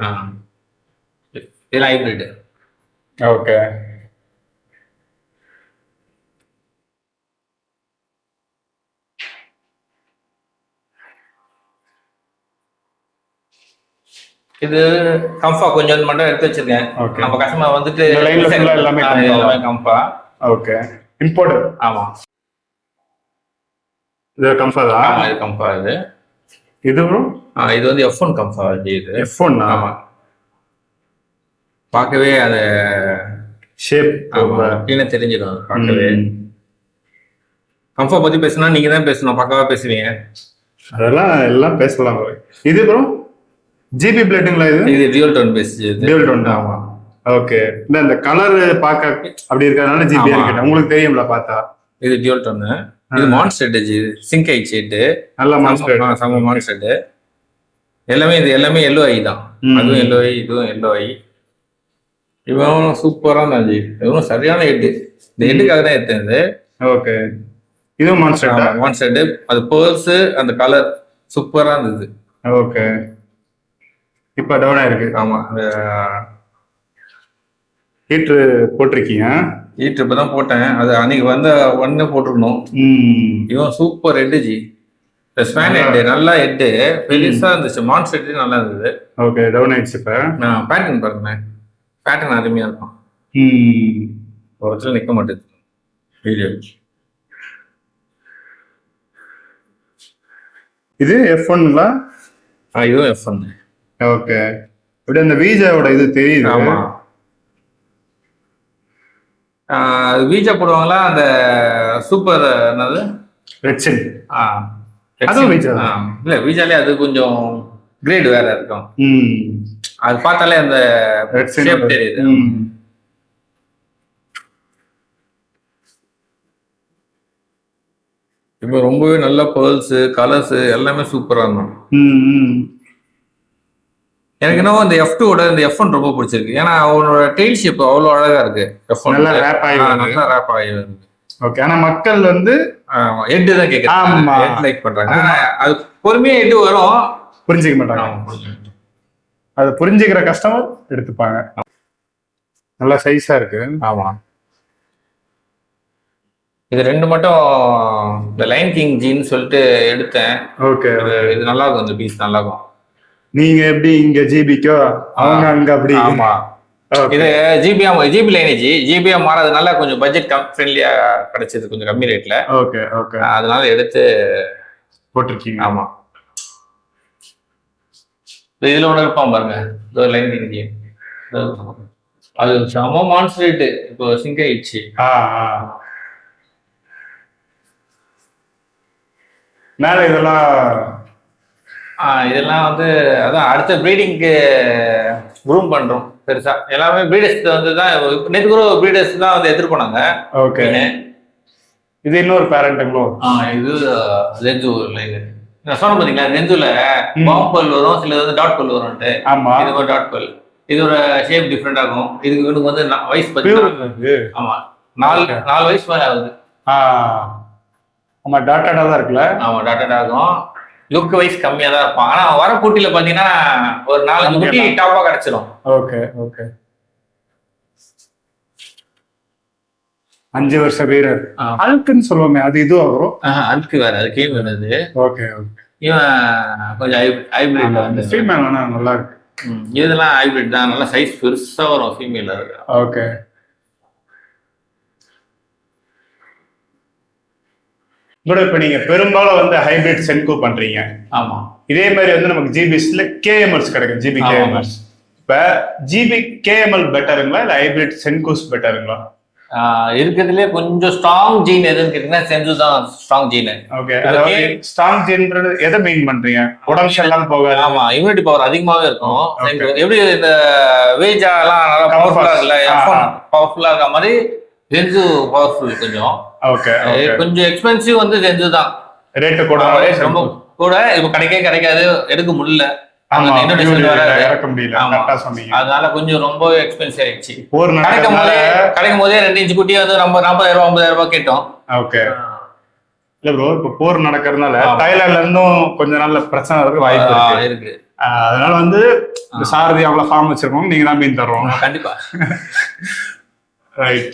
இது ஹைபிரிட். ஓகே, இது கம்பா கொஞ்சம் மட்டும் எடுத்து வச்சிருக்கேன். நம்ம கஸ்டமர் வந்துட்டு எல்லாமே கம்பா. Okay, import. ஆமா, இது கம்பா தான். இது கம்பா. இது இது வந்து F1 கம்பா. இது F1. ஆமா, பார்க்கவே அது ஷேப் கிளீனா தெரிஞ்சிடும் பார்க்கவே. கம்பா பத்தி பேசினா நீங்க தான் பேசணும், பக்காவா பேசுவீங்க. அதெல்லாம் எல்லாம் பேசலாம். இது ப்ரோ ஜிபி பிளேட்டுங்களா? இது dual tone base. Dual tone. ஆமா, ஓகே. இந்த கலர் பார்க்க அப்படி இருக்கறனால ஜிபி கேட்டேன், உங்களுக்கு தெரியும்ல பார்த்தா. இது டியூல் டோன். இது மான்ஸ்டர் சிங்க் ஐ ஷேட், நல்ல மான்ஸ்டர், சம மான்ஸ்டர். எல்லாமே இது எல்லாமே yellow ஐ தான். அதுவும் yellow ஐ, இதுவும் yellow ஐ. இவனும் சூப்பரா இருந்தா, இவனும் சரியான ஹெட். இந்த ஹெட்டுக்காக தான் எடுத்தது. ஓகே, இதுவும் மான்ஸ்டர். மான்ஸ்டர், அது பேர்ஸ், அந்த கலர் சூப்பரா இருந்தது. ஓகே, இப்ப டவுன் ஆயிருக்கு. ஆமா, ஹீட்ரு போட்டிருக்கீங்க? ஹீட்ரு இப்பதான் போட்டேன், அது அன்னைக்கு வந்த ஒன்னு போட்டிருக்கணும். இவன் super head G, span head, நல்லா ஹெட், பெருசா இருந்துச்சு. மான்ஸ்டர் ஹெட் நல்லா இருந்தது. ஓகே, டவுன் ஆயிடுச்சு. இப்ப பேட்டர்ன் பாருங்க, பேட்டர்ன் அருமையா இருக்கும். ஒரு இடத்துல நிக்க மாட்டேது வீடியோ. இது F1ங்களா? இதுவும் F1. ஓகே, இப்படி அந்த வீஜாவோட இது தெரியுது. ஆமா, வீஜா போடுவாங்களா அந்த சூப்பர் என்னது ரெட்சின். அதுவும் வீஜா இல்ல, வீஜாலே அது கொஞ்சம் கிரேட் வேற இருக்கும். அது பார்த்தாலே அந்த ஷேப் தெரியுது. இப்போ ரொம்பவே நல்ல பேர்ல்ஸ், கலர்ஸ் எல்லாமே சூப்பரா இருக்கும். எனக்கு என்னவோ இந்த F2ஓட இந்த F1 ரொம்ப பிடிச்சிருக்கு. ஏன்னா அவனோட டெயில் ஷேப் அவ்வளோ அழகா இருக்கு. F1 நல்லா ரேப் ஆகி வருது. ஓகே, ஆனா மக்கள் வந்து ஹெட் தான் கேட்குறாங்க, ஹெட் லைக் பண்றாங்க. அது பொறுமையா ஹெட் வரும், புரிஞ்சுக்க மாட்டாங்க. அது புரிஞ்சுக்கிற கஸ்டமர் எடுத்துப்பாங்க. நல்லா சைஸா இருக்கு. ஆமா, இது ரெண்டு மட்டும் இந்த லைன் கிங் ஜீன்னு சொல்லிட்டு எடுத்தேன். ஓகே, இது நல்லா இருக்கும், இந்த பீஸ் நல்லா இருக்கும். நீங்க எப்படி இங்க ஜிபிக்கோ, அவங்க அங்க அப்படி. ஆமா, இது ஜிபி லைனேஜ், ஜிபியா மாறதுனால கொஞ்சம் பட்ஜெட் ஃப்ரெண்ட்லியா கிடைச்சது, கொஞ்சம் கம்மி ரேட்ல. ஓகே ஓகே, அதனால எடுத்து போட்டிருக்கீங்க. ஆமா, இதுல ஒண்ணு இருப்பான் பாருங்க, லைன் கிங், அது சம மான்ஸ்டர் ரேட்டு. இப்போ சிங்க் ஆயிடுச்சு. மேல இதெல்லாம் வந்து அதான் அடுத்த ப்ரீடிங்க்கு க்ரூம் பண்றோம் பெருசா. எல்லாமே ப்ரீடர்ஸ் வந்து தான், நேற்று கூட ப்ரீடர்ஸ் தான் வந்து எடுத்துட்டு போனாங்க. ஓகே, இது இன்னொரு பேரண்ட்டுங்களோ? இது ரெஞ்சு லைன். நான் சொன்ன பாத்தீங்களா, ரெஞ்சுல பாம் பல் வரும், சில வந்து டாட் பல் வரும்ட்டு. ஆமா, இது ஒரு டாட் பல். இதோட ஷேப் டிஃப்ரெண்ட் ஆகும். இதுக்கு இவனுக்கு வந்து வயசு பார்த்தீங்கன்னா, ஆமா 4 வயசு மேல ஆகுது. ஆமா, டாட்டடா தான் இருக்குல்ல. ஆமா, டாட்டடா ஆகும். லுக் வைஸ் கம்மியா தான் இருப்பான். ஆனா வர குட்டியில பாத்தீங்கன்னா ஒரு 4 குட்டி டாப்பா கிடைச்சிடும். ஓகே ஓகே, 5 வருஷ வீரர். அழுக்குன்னு சொல்லுவோமே, அது இதுவா வரும்? அழுக்கு வேற, அது கேம் வருது. Okay okay. இவன் கொஞ்சம் ஹைபிரிட்ல வந்து ஃபீமேல் ஆனா நல்லா இருக்கு. இதெல்லாம் ஹைபிரிட் தான், நல்லா சைஸ் பெருசா வரும் ஃபீமேல். ஓகே. கூட இப்ப நீங்க பெரும்பாலும் வந்து ஹைபிரிட் சென்கோ பண்றீங்க. ஆமா. இதே மாதிரி வந்து நமக்கு ஜிபிஸ்ல கேஎம்எல்ஸ் கிடைக்கும், ஜிபி கேஎம்எல்ஸ். இப்ப ஜிபி கேஎம்எல் பெட்டருங்களா இல்ல ஹைபிரிட் சென்கோஸ் பெட்டருங்களா? இருக்கிறதுலே கொஞ்சம் ஸ்ட்ராங் ஜீன் எதுன்னு கேட்டீங்கன்னா சென்சு தான் ஸ்ட்ராங் ஜீன். ஓகே. ஸ்ட்ராங் ஜீன்ன்றது எதை மீன் பண்றீங்க? உடம்பு எல்லாம் போகாது. ஆமா, இம்யூனிட்டி பவர் அதிகமாவே இருக்கும். எப்படி இந்த வேஜா எல்லாம் நல்லா பவர்ஃபுல்லா இருக்குல்ல, பவர்ஃபுல்லா இருக்க மாதிரி சென்சு பவர்ஃபுல் கொஞ்சம். ஓகே. கொஞ்சம் எக்ஸ்பென்சிவ் வந்து சென்சு தான். ரேட் கூட ரொம்ப கூட இப்ப கிடைக்காது, எடுக்க முடியல. அதனால கொஞ்சம் ரொம்ப எக்ஸ்பென்சிவ் ஆயிடுச்சு. கிடைக்கும் போதே 2 இன்ச் குட்டியை வந்து நம்ம 40,000 50,000 கேட்டோம். ஓகே. இல்ல ப்ரோ, இப்ப போர் நடக்கிறதுனால தாய்லாந்துல இருந்தும் கொஞ்சம் நல்ல பிரச்சனை இருக்கு, வாய்ப்பு இருக்கு. அதனால வந்து சாரதி அவ்வளவு ஃபார்ம் வச்சிருக்கோம், நீங்க தான் மீன் தர்றோம். கண்டிப்பா. ரைட்.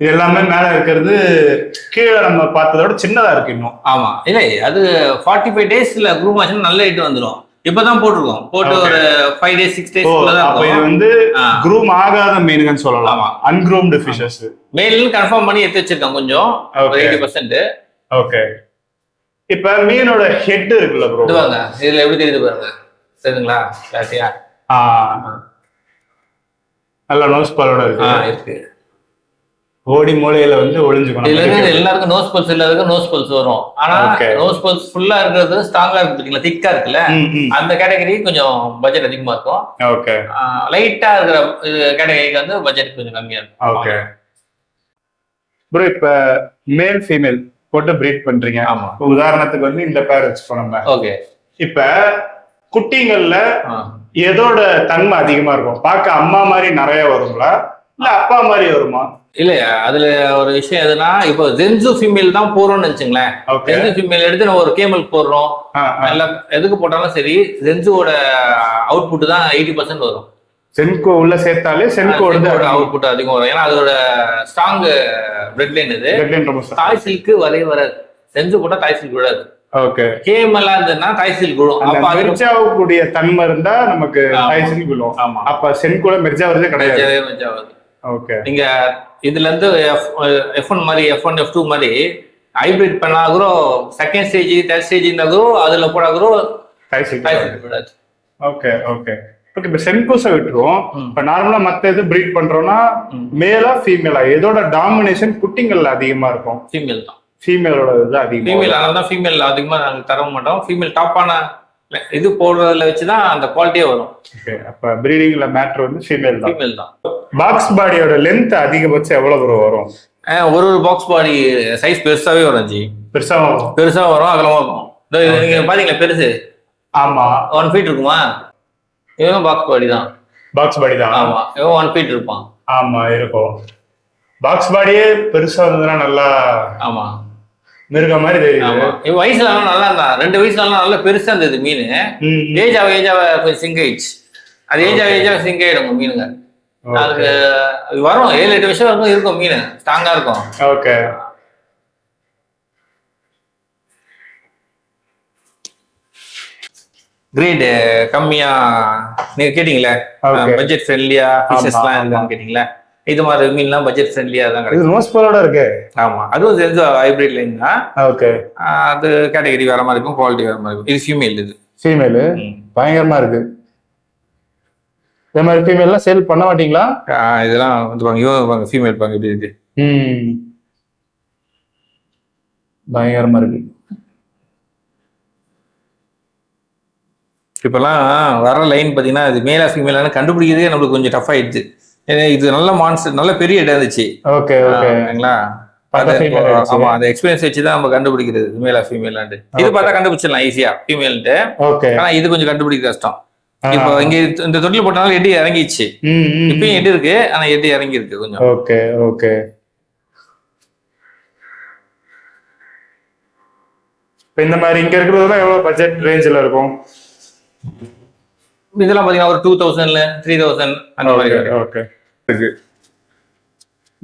இது எல்லாமே மேல இருக்கிறது கீழே நம்ம பார்த்ததோட சின்னதா இருக்கு இன்னும். ஆமா, இல்ல அது 45 டேஸ்ல குரூம் ஆச்சுன்னா நல்ல ஹைட் வந்துடும். இப்பதான் போட்டிருக்கோம், போட்டு ஒரு 5 days 6 days அப்ப இது வந்து குரூம் ஆகாத மீன்கள்னு சொல்லலாம், அன்க்ரூம்டு ஃபிஷஸ். மேல் கன்ஃபார்ம் பண்ணி எடுத்து வச்சிருக்கோம் கொஞ்சம் 80%. ஓகே. இப்ப மீனோட ஹெட் இருக்குல்ல ப்ரோ, இதுவாங்க இதுல எப்படி தெரியுது பாருங்க, தெரியுதுங்களா? கிளாரிட்டியா? நல்ல நோஸ் பாலோட இருக்கு. ஓடி மூலையில வந்து ஒளிஞ்சுக்கணும். எல்லாருக்கும் நோஸ் பல்ஸ் எல்லாருக்கும் நோஸ் பல்ஸ் வரும். ஆனா நோஸ் பல்ஸ் ஃபுல்லா இருக்கிறது ஸ்ட்ராங்கா இருக்கு, திக்கா இருக்குல்ல, அந்த கேட்டகரி கொஞ்சம் பட்ஜெட் அதிகமா இருக்கும். ஓகே. லைட்டா இருக்கிற கேட்டகரிக்கு வந்து பட்ஜெட் கொஞ்சம் கம்மியா இருக்கும். Okay bro. இப்ப மேல் ஃபீமேல் போட்டு பிரீட் பண்றீங்க. ஆமா. உதாரணத்துக்கு வந்து இந்த பேர் வச்சுக்கோ நம்ம. ஓகே. இப்ப குட்டிங்கள்ல எதோட தன்மை அதிகமா இருக்கும்? பார்க்க அம்மா மாதிரி நிறைய வருங்களா இல்ல அப்பா மாதிரி வருமா? இல்லையா, அதுல ஒரு விஷயம் எதுனா, இப்போ ஜென்சு ஃபீமேல் தான் போறோம்னு நினைச்சுங்களேன். ஜென்சு ஃபீமேல் எடுத்து நம்ம ஒரு கேமல் போடுறோம், எல்லாம் எதுக்கு போட்டாலும் சரி, ஜென்சுவோட அவுட்புட் தான் 80% வரும். சென்கோ உள்ள சேர்த்தாலே சென்கோட அவுட்புட் அதிகம் வரும். ஏன்னா அதோட ஸ்ட்ராங் பிரெட் லைன் இது. தாய் சில்க்கு வராது, சென்சு போட்டா தாய் சில்க் விடாது. ஓகே. கேமெல்லாம் இருந்ததுன்னா தாய் சில்க் விடும். அப்ப மிர்ஜாவுடைய தன்மை இருந்தா நமக்கு தாய் சில்க் விடும். ஆமா. அப்ப சென்கோல மிர்ஜா வருது கிடையாது. மிர்ஜாவது. ஓகே. நீங்க இதுல இருந்து F1 மாதிரி F1 F2 மாதிரி ஹைபிரிட் பண்ணாகிறோ, செகண்ட் ஸ்டேஜ் தேர்ட் ஸ்டேஜ்னாகிறோ அதுல போடாகிறோ தாய் சில்க் விடாது. Okay okay. ஓகே. இப்ப சென்கோஸை விட்டுருவோம். இப்ப நார்மலா மத்த எது பிரீட் பண்றோம்னா மேலா ஃபீமேலா எதோட டாமினேஷன் குட்டிங்கள்ல அதிகமா இருக்கும்? ஃபீமேல் தான். ஃபீமேலோட இது அதிகம். ஃபீமேல், அதனால தான் ஃபீமேல் அதிகமா நாங்க தர மாட்டோம். ஃபீமேல் டாப்பான இது போடுறதுல வச்சுதான் அந்த குவாலிட்டியே வரும். ஓகே. அப்ப பிரீடிங்ல மேட்டர் வந்து ஃபீமேல் தான். ஃபீமேல் தான். பாக்ஸ் பாடியோட லென்த் அதிகபட்சம் எவ்வளவு ப்ரோ வரும்? ஒரு பாக்ஸ் பாடி சைஸ் பெருசாவே வரும் ஜி. பெருசா வரும், அகலமா இருக்கும். நீங்க பாத்தீங்களா பெருசு? ஆமா. 1 feet இருக்குமா? இவன் பாக்ஸ் பாடி தான். பாக்ஸ் பாடி தான். ஆமா, இவன் 1 feet இருப்பான். ஆமா இருக்கும். பாக்ஸ் பாடியே பெருசா இருந்ததுன்னா நல்லா. ஆமா, மிருக மாதிரி தெரியுது. இவன் வயசுல நல்லா இருந்தான், 2 வயசுல நல்லா பெருசா இருந்தது மீன். ஏஜ் ஆக கொஞ்சம் சிங்க் ஆயிடுச்சு. அது ஏஜ் ஆக சிங்க் ஆயிடும் மீனுங்க. அதுக்கு வரும் 7-8 வருஷம் வரைக்கும் இருக்கும், மீன் ஸ்ட்ராங்கா இருக்கும். ஓகே. கிரேட் கம்மியா நீங்க கேட்டீங்களா, பட்ஜெட் ஃப்ரெண்ட்லியா ஃபிஷஸ்லாம் இருக்கான்னு கேட்டீங்களா? இது மாதிரி மீன்லாம் பட்ஜெட் ஃப்ரெண்ட்லியா தான் கிடைக்கும். இது நோஸ் பாலோட இருக்கு. ஆமா, அதுவும் சென்சு ஹைபிரிட் லைன் தான். ஓகே. அது கேட்டகரி வேற மாதிரி இருக்கும், குவாலிட்டி வேற மாதிரி இருக்கும். இது ஃபீமேல். இது ஃபீமேல் பயங்கரமா இருக்கு. இந்த மாதிரி ஃபீமேல்லாம் சேல் பண்ண மாட்டீங்களா? இதெல்லாம் வந்து பாங்க, இவன் பாங்க ஃபீமேல் பாங்க எப்படி இருக்கு. பயங்கரமா இருக்கு. இப்பெல்லாம் வர லைன் பாத்தீங்கன்னா இது மேலா ஃபீமேலான கண்டுபிடிக்கிறதே நம்மளுக்கு கொஞ்சம் டஃப் ஆயிடுச்சு. இது நல்ல மான்ஸ்டர், நல்ல பெரிய இடம் இருந்துச்சு. ஓகே ஓகேங்களா? ஆமா, அந்த எக்ஸ்பீரியன்ஸ் வச்சு தான் நம்ம கண்டுபிடிக்கிறது மேலா ஃபீமேலான்ட்டு. இது பார்த்தா கண்டுபிடிச்சிடலாம் ஈஸியா ஃபீமேல்ட்டு. ஆனா இது கொஞ்சம் கண்டுபிடிக்க கஷ்டம். இப்போ இங்க இந்த தொட்டில் போட்டனால எட்டி இறங்கிடுச்சு. இப்பயும் எட்டி இருக்கு, ஆனா எட்டி இறங்கி இருக்கு கொஞ்சம். Okay okay. இப்போ இந்த மாதிரி இங்க இருக்கிறதுலாம் எவ்வளவு பட்ஜெட் ரேஞ்சில் இருக்கும்? இதெல்லாம் பாத்தீங்கன்னா ஒரு 2000 3000 அந்த மாதிரி. ஓகே.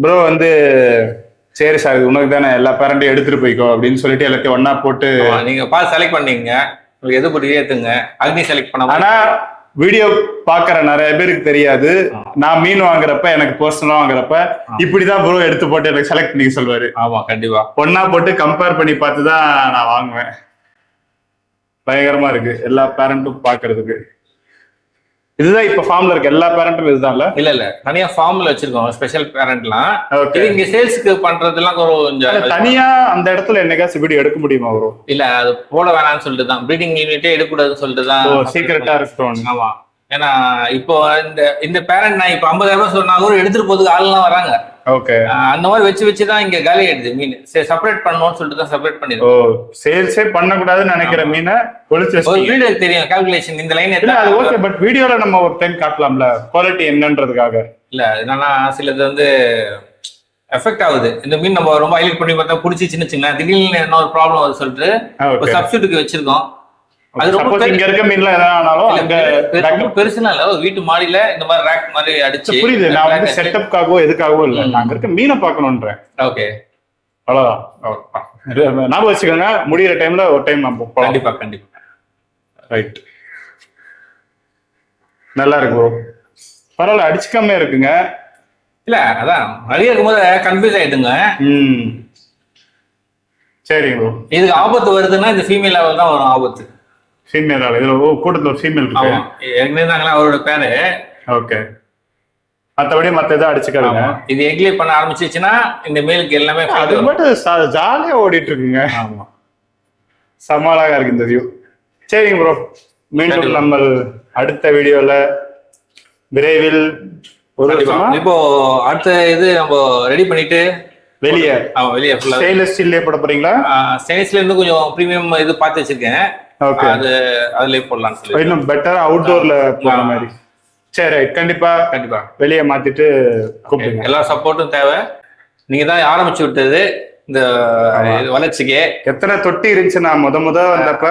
ப்ரோ வந்து சரி சார் உனக்கு தானே எல்லா பேரண்ட்டையும் எடுத்துட்டு போய்க்கோ அப்படின்னு சொல்லிட்டு எல்லாத்தையும் ஒன்னா போட்டு நீங்க பார்த்து செலக்ட் பண்ணீங்க, உங்களுக்கு எது பிடிக்கும் ஏத்துங்க. அக்னி செலக்ட் பண்ண. ஆனா வீடியோ பாக்குற நிறைய பேருக்கு தெரியாது, நான் மீன் வாங்குறப்ப எனக்கு பர்சனலா வாங்குறப்ப இப்படிதான் ப்ரோ எடுத்து போட்டு எனக்கு செலக்ட் பண்ணி சொல்லுவாரு. ஆமா கண்டிப்பா ஒன்னா போட்டு கம்பேர் பண்ணி பார்த்துதான் நான் வாங்குவேன். பயங்கரமா இருக்கு எல்லா பேரண்ட்டும் பாக்குறதுக்கு. இதுதான் இப்ப ஃபார்ம்ல இருக்கு எல்லா பேரண்ட்டும் இதுதான்ல? இல்ல தனியா ஃபார்ம்ல வச்சிருக்கோம் ஸ்பெஷல் பேரண்ட்லாம். இது இங்க சேல்ஸ்க்கு பண்றதெல்லாம் கொஞ்சம் தனியா அந்த இடத்துல என்னைக்காச்சும் வீடியோ எடுக்க முடியுமா ப்ரோ? இல்ல அது போட வேணாம்னு சொல்லிட்டு தான், ப்ரீடிங் யூனிட்டே எடுக்கக்கூடாதுன்னு சொல்லிட்டு தான் சீக்கிரட்டா இருக்கட்டும். ஆமா, ஏன்னா இப்போ இந்த பேரண்ட் நான் இப்போ 50,000 சொன்னா கூட எடுத்துட்டு போறதுக்கு ஆள்லாம் வராங்க. ஓகே, அந்த மாதிரி வச்சுதான் இங்க காலி ஆயிடுது மீன். செப்பரேட் பண்ணணும்னு சொல்லிட்டு தான் செப்பரேட் பண்ணிடுவோம். சேல்ஸே பண்ணக்கூடாதுன்னு நினைக்கிற மீனை ஒளிச்சு வீடியோ தெரியும் கால்குலேஷன் இந்த லைன் இல்ல அது ஓகே, பட் வீடியோல நம்ம ஒரு டைம் காட்டலாம்ல குவாலிட்டி என்னன்றதுக்காக. இல்ல என்னன்னா சிலது வந்து எஃபெக்ட் ஆகுது. இந்த மீன் நம்ம ரொம்ப ஹைலைட் பண்ணி பார்த்தா பிடிச்சிச்சுன்னு வச்சுங்களேன், திடீர்னு என்ன ஒரு ப்ராப்ளம் வருது சொல்லிட்டு சப்ஸ்டியூட்டுக்கு வச்சிருக்கோம். அது ரொம்ப இங்க இருக்க மீன்ல எதானாலும் ரொம்ப பெருசுனா இல்ல, வீட்டு மாடியில இந்த மாதிரி ரேக் மாதிரி அடிச்சு. புரியுது, நான் வந்து செட்டப்காகவோ எதுக்காகவோ இல்ல, நாங்க இருக்க மீனை பார்க்கணும்ன்றேன். ஓகே அவ்வளவுதான், ஞாபகம் வச்சுக்கோங்க. முடியிற டைம்ல ஒரு டைம் நம்ம கண்டிப்பா கண்டிப்பா. ரைட், நல்லா இருக்கு ப்ரோ, பரவாயில்ல, அடிச்சுக்காம இருக்குங்க. இல்ல அதான் நிறைய இருக்கும்போது கன்ஃபியூஸ் ஆயிடுங்க. சரி ப்ரோ, இதுக்கு ஆபத்து வருதுன்னா இந்த ஃபீமேல் லெவல் தான் வரும் ஆபத்து. ஃபீமேல் இதுல கூட்டத்துல ஒரு ஃபீமேல் இருக்கு. இருந்தாங்களா அவரோட பேரு. ஓகே, மத்தபடி மத்த இதை அடிச்சுக்காங்க. இது எக்லே பண்ண ஆரம்பிச்சிச்சுன்னா இந்த மேலுக்கு எல்லாமே அது மட்டும் ஜாலியா ஓடிட்டு இருக்குங்க. ஆமா, சமாளாக இருக்கு இந்த வியூ. சரிங்க ப்ரோ, மீண்டும் நம்ம அடுத்த வீடியோல விரைவில் இப்போ அடுத்த இது நம்ம ரெடி பண்ணிட்டு வெளியே ஃபுல்லா ஸ்டெயின்லெஸ் ஸ்டீல்லே போட போறீங்களா? ஸ்டெயின்லெஸ்ல இருந்து கொஞ்சம் பிரீமியம் இது பார்த்து வச்சிருக்கேன். ஓகே, அது அதுலயே போடலாம்னு சொல்லி இன்னும் பெட்டரா அவுட்டோர்ல போற மாதிரி. சரி, கண்டிப்பா கண்டிப்பா வெளியே மாத்திட்டு கூப்பிடுங்க. எல்லா சப்போர்ட்டும் தேவை. நீங்க தான் ஆரம்பிச்சு விட்டது இந்த வளர்ச்சிக்கு. எத்தனை தொட்டி இருந்துச்சு நான் முத வந்தப்ப?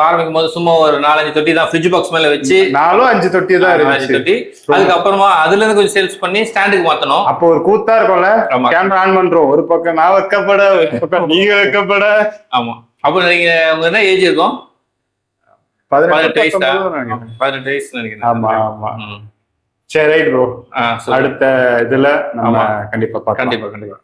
ஆரம்பிக்கும் போது சும்மா ஒரு 4-5 தொட்டி தான் ஃப்ரிட்ஜ் பாக்ஸ் மேல வச்சு 4-5 தொட்டி தான் இருந்துச்சு. தொட்டி. அதுக்கப்புறமா அதுல இருந்து கொஞ்சம் சேல்ஸ் பண்ணி ஸ்டாண்டுக்கு மாத்தணும். அப்போ ஒரு கூத்தா இருக்கும்ல, கேமரா ஆன் பண்றோம், ஒரு பக்கம் நான் வைக்கப்பட, ஒரு பக்கம் நீங்க வைக்கப்பட. ஆமா, அப்போ நீங்க உங்க என்ன ஏஜ் இருக்கும்? 18 வயசு நினைக்கிறேன். ஆமா ஆமா. சரி ரைட் ப்ரோ, அடுத்த இதுல நம்ம கண்டிப்பா கண்டிப்பா.